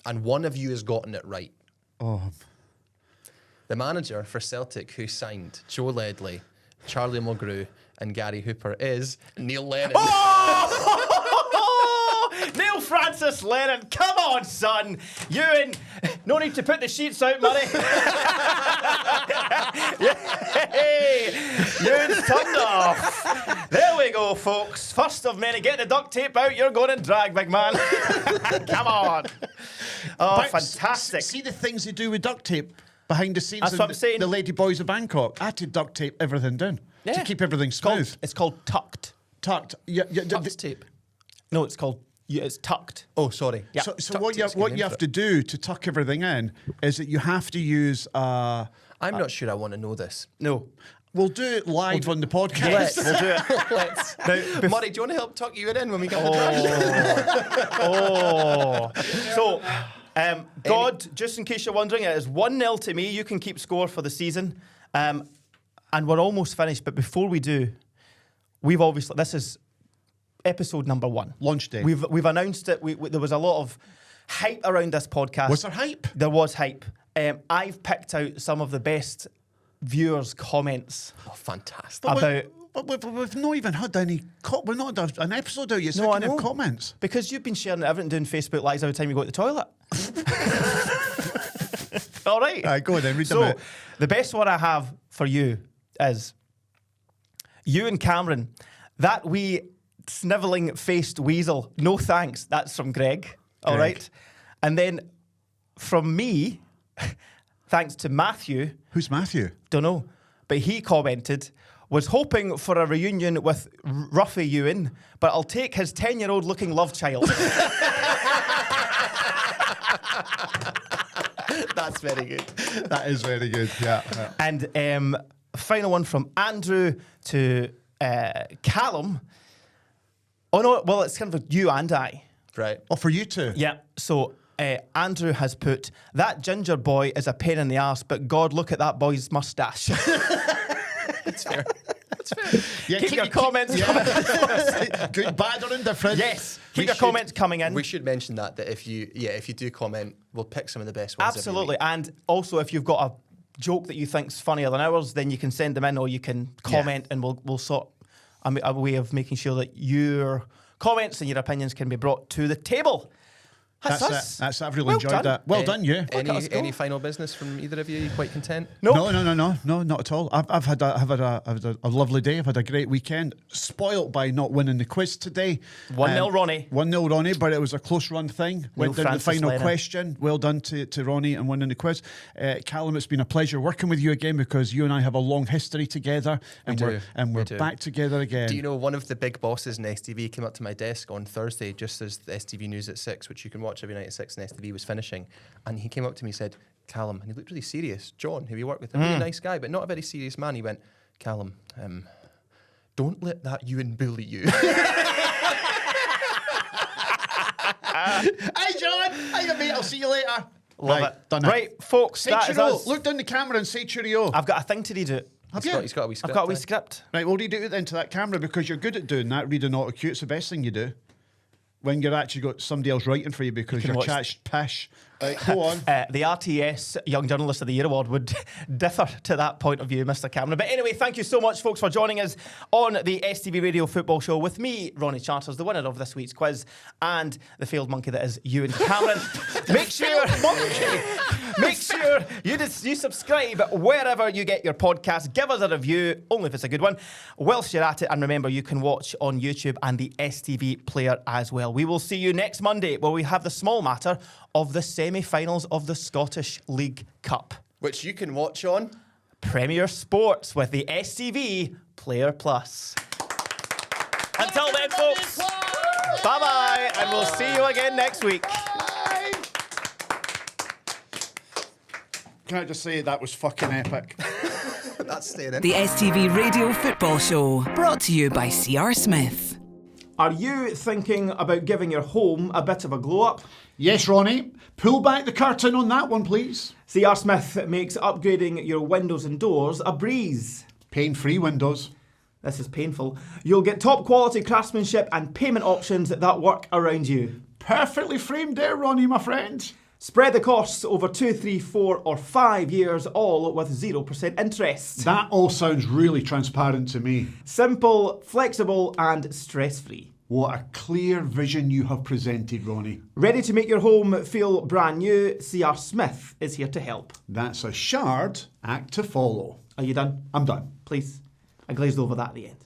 and one of you has gotten it right. Oh, The manager for Celtic who signed Joe Ledley, Charlie Mulgrew, and Gary Hooper is Neil Lennon. Oh! Neil Francis Lennon, come on, son. Ewan, no need to put the sheets out, Murray. Yay! Ewan's turned off. There we go, folks. First of many. Get the duct tape out. You're going in drag, big man. Come on. Oh, But fantastic. See the things they do with duct tape behind the scenes. That's in what I'm saying. The Lady Boys of Bangkok. I had to duct tape everything down to Yeah. keep everything smooth. It's called tucked. Tucked. Yeah, Duct tape. No, it's called, it's tucked. Oh, sorry. Yeah. So Duct what tape's a good you name have for to do to tuck everything in is that you have to use. I'm not sure I want to know this. No. We'll do it live on the podcast. Yes, we'll do it. Let's. Now, Murray, do you want to help tuck you in when we get the drag? Oh. So, God, just in case you're wondering, it is 1-0 to me. You can keep score for the season. And we're almost finished. But before we do, we've obviously, this is episode number 1. Launch day. We've announced it. There was a lot of hype around this podcast. Was there hype? There was hype. I've picked out some of the best viewers' comments Oh, fantastic. about... But we've not even had any. We've not had an episode out yet. So No, I I can have know. comments. Because you've been sharing everything, doing Facebook Lives every time you go to the toilet. All right. All right, go on then, read them So, out. the best one I have for you is Ewen Cameron, that wee snivelling-faced weasel. No thanks. That's from Greg. All Greg. right. And then from me, thanks to Matthew, Who's Matthew? don't know, but he commented, was hoping for a reunion with Ruffy Ewan, but I'll take his 10-year-old looking love child. That's very good. That is very good. Yeah. And final one from Andrew to Callum. Oh no, well, it's kind of you and I. Right. Oh, for you two. Yeah, so Andrew has put, that ginger boy is a pain in the arse, but God, look at that boy's moustache. That's fair. That's fair. Yeah, Keep your comments coming. Good, bad, or indifferent. Yes, keep We your should- comments coming in. We should mention that if you do comment, we'll pick some of the best ones. every Absolutely. week. And also, if you've got a joke that you think's funnier than ours, then you can send them in, or you can comment, and we'll sort a way of making sure that your comments and your opinions can be brought to the table. That's That's us. it. That's it. I've really Well enjoyed done. that. Well done, you. Any final business from either of you? Are you quite content? No, not at all. I've had a lovely day. I've had a great weekend. Spoilt by not winning the quiz today. 1-0 Ronnie. 1-0 Ronnie, but it was a close run thing. Went down to the Francis final Lennon. question. Well done to Ronnie and winning the quiz. Callum, it's been a pleasure working with you again because you and I have a long history together, and we're back together again. Do you know one of the big bosses in STV came up to my desk on Thursday, just as the STV News at 6, which you can watch every night at 6, and STV was finishing, and he came up to me and said, Callum, and he looked really serious. John, who we work with, a really nice guy, but not a very serious man. He went, Callum, don't let that Ewan bully you. Hi, John. Hiya, mate. I'll see you later. Love it. Done Right, folks, Say that is cheerio. us. Look down the camera and say cheerio. I've got a thing to read out. He's got a wee script. I've got a wee eh? script. Right, well, read it then to that camera because you're good at doing that. Reading autocue, it's the best thing you do. When you're actually got somebody else writing for you because can you're watch- chat's pish. Right, go on. The RTS Young Journalist of the Year Award would differ to that point of view, Mr. Cameron. But anyway, thank you so much, folks, for joining us on the STV Radio Football Show with me, Ronnie Charters, the winner of this week's quiz, and the failed monkey that is Ewen Cameron. Make sure you subscribe wherever you get your podcast. Give us a review, only if it's a good one. Whilst you're at it, and remember, you can watch on YouTube and the STV player as well. We will see you next Monday, where we have the small matter of the semi-finals of the Scottish League Cup, Which you can watch on Premier Sports with the STV Player Plus. Until then, folks, bye-bye, and we'll see you again next week. Can I just say that was fucking epic? That's staying in. The STV Radio Football Show, brought to you by CR Smith. Are you thinking about giving your home a bit of a glow-up? Yes, Ronnie. Pull back the curtain on that one, please. CR Smith makes upgrading your windows and doors a breeze. Pain-free windows. This is painful. You'll get top quality craftsmanship and payment options that work around you. Perfectly framed there, Ronnie, my friend. Spread the costs over 2, 3, 4 or 5 years, all with 0% interest. That all sounds really transparent to me. Simple, flexible and stress-free. What a clear vision you have presented, Ronnie. Ready to make your home feel brand new? CR Smith is here to help. That's a shard act to follow. Are you done? I'm done. Please. I glazed over that at the end.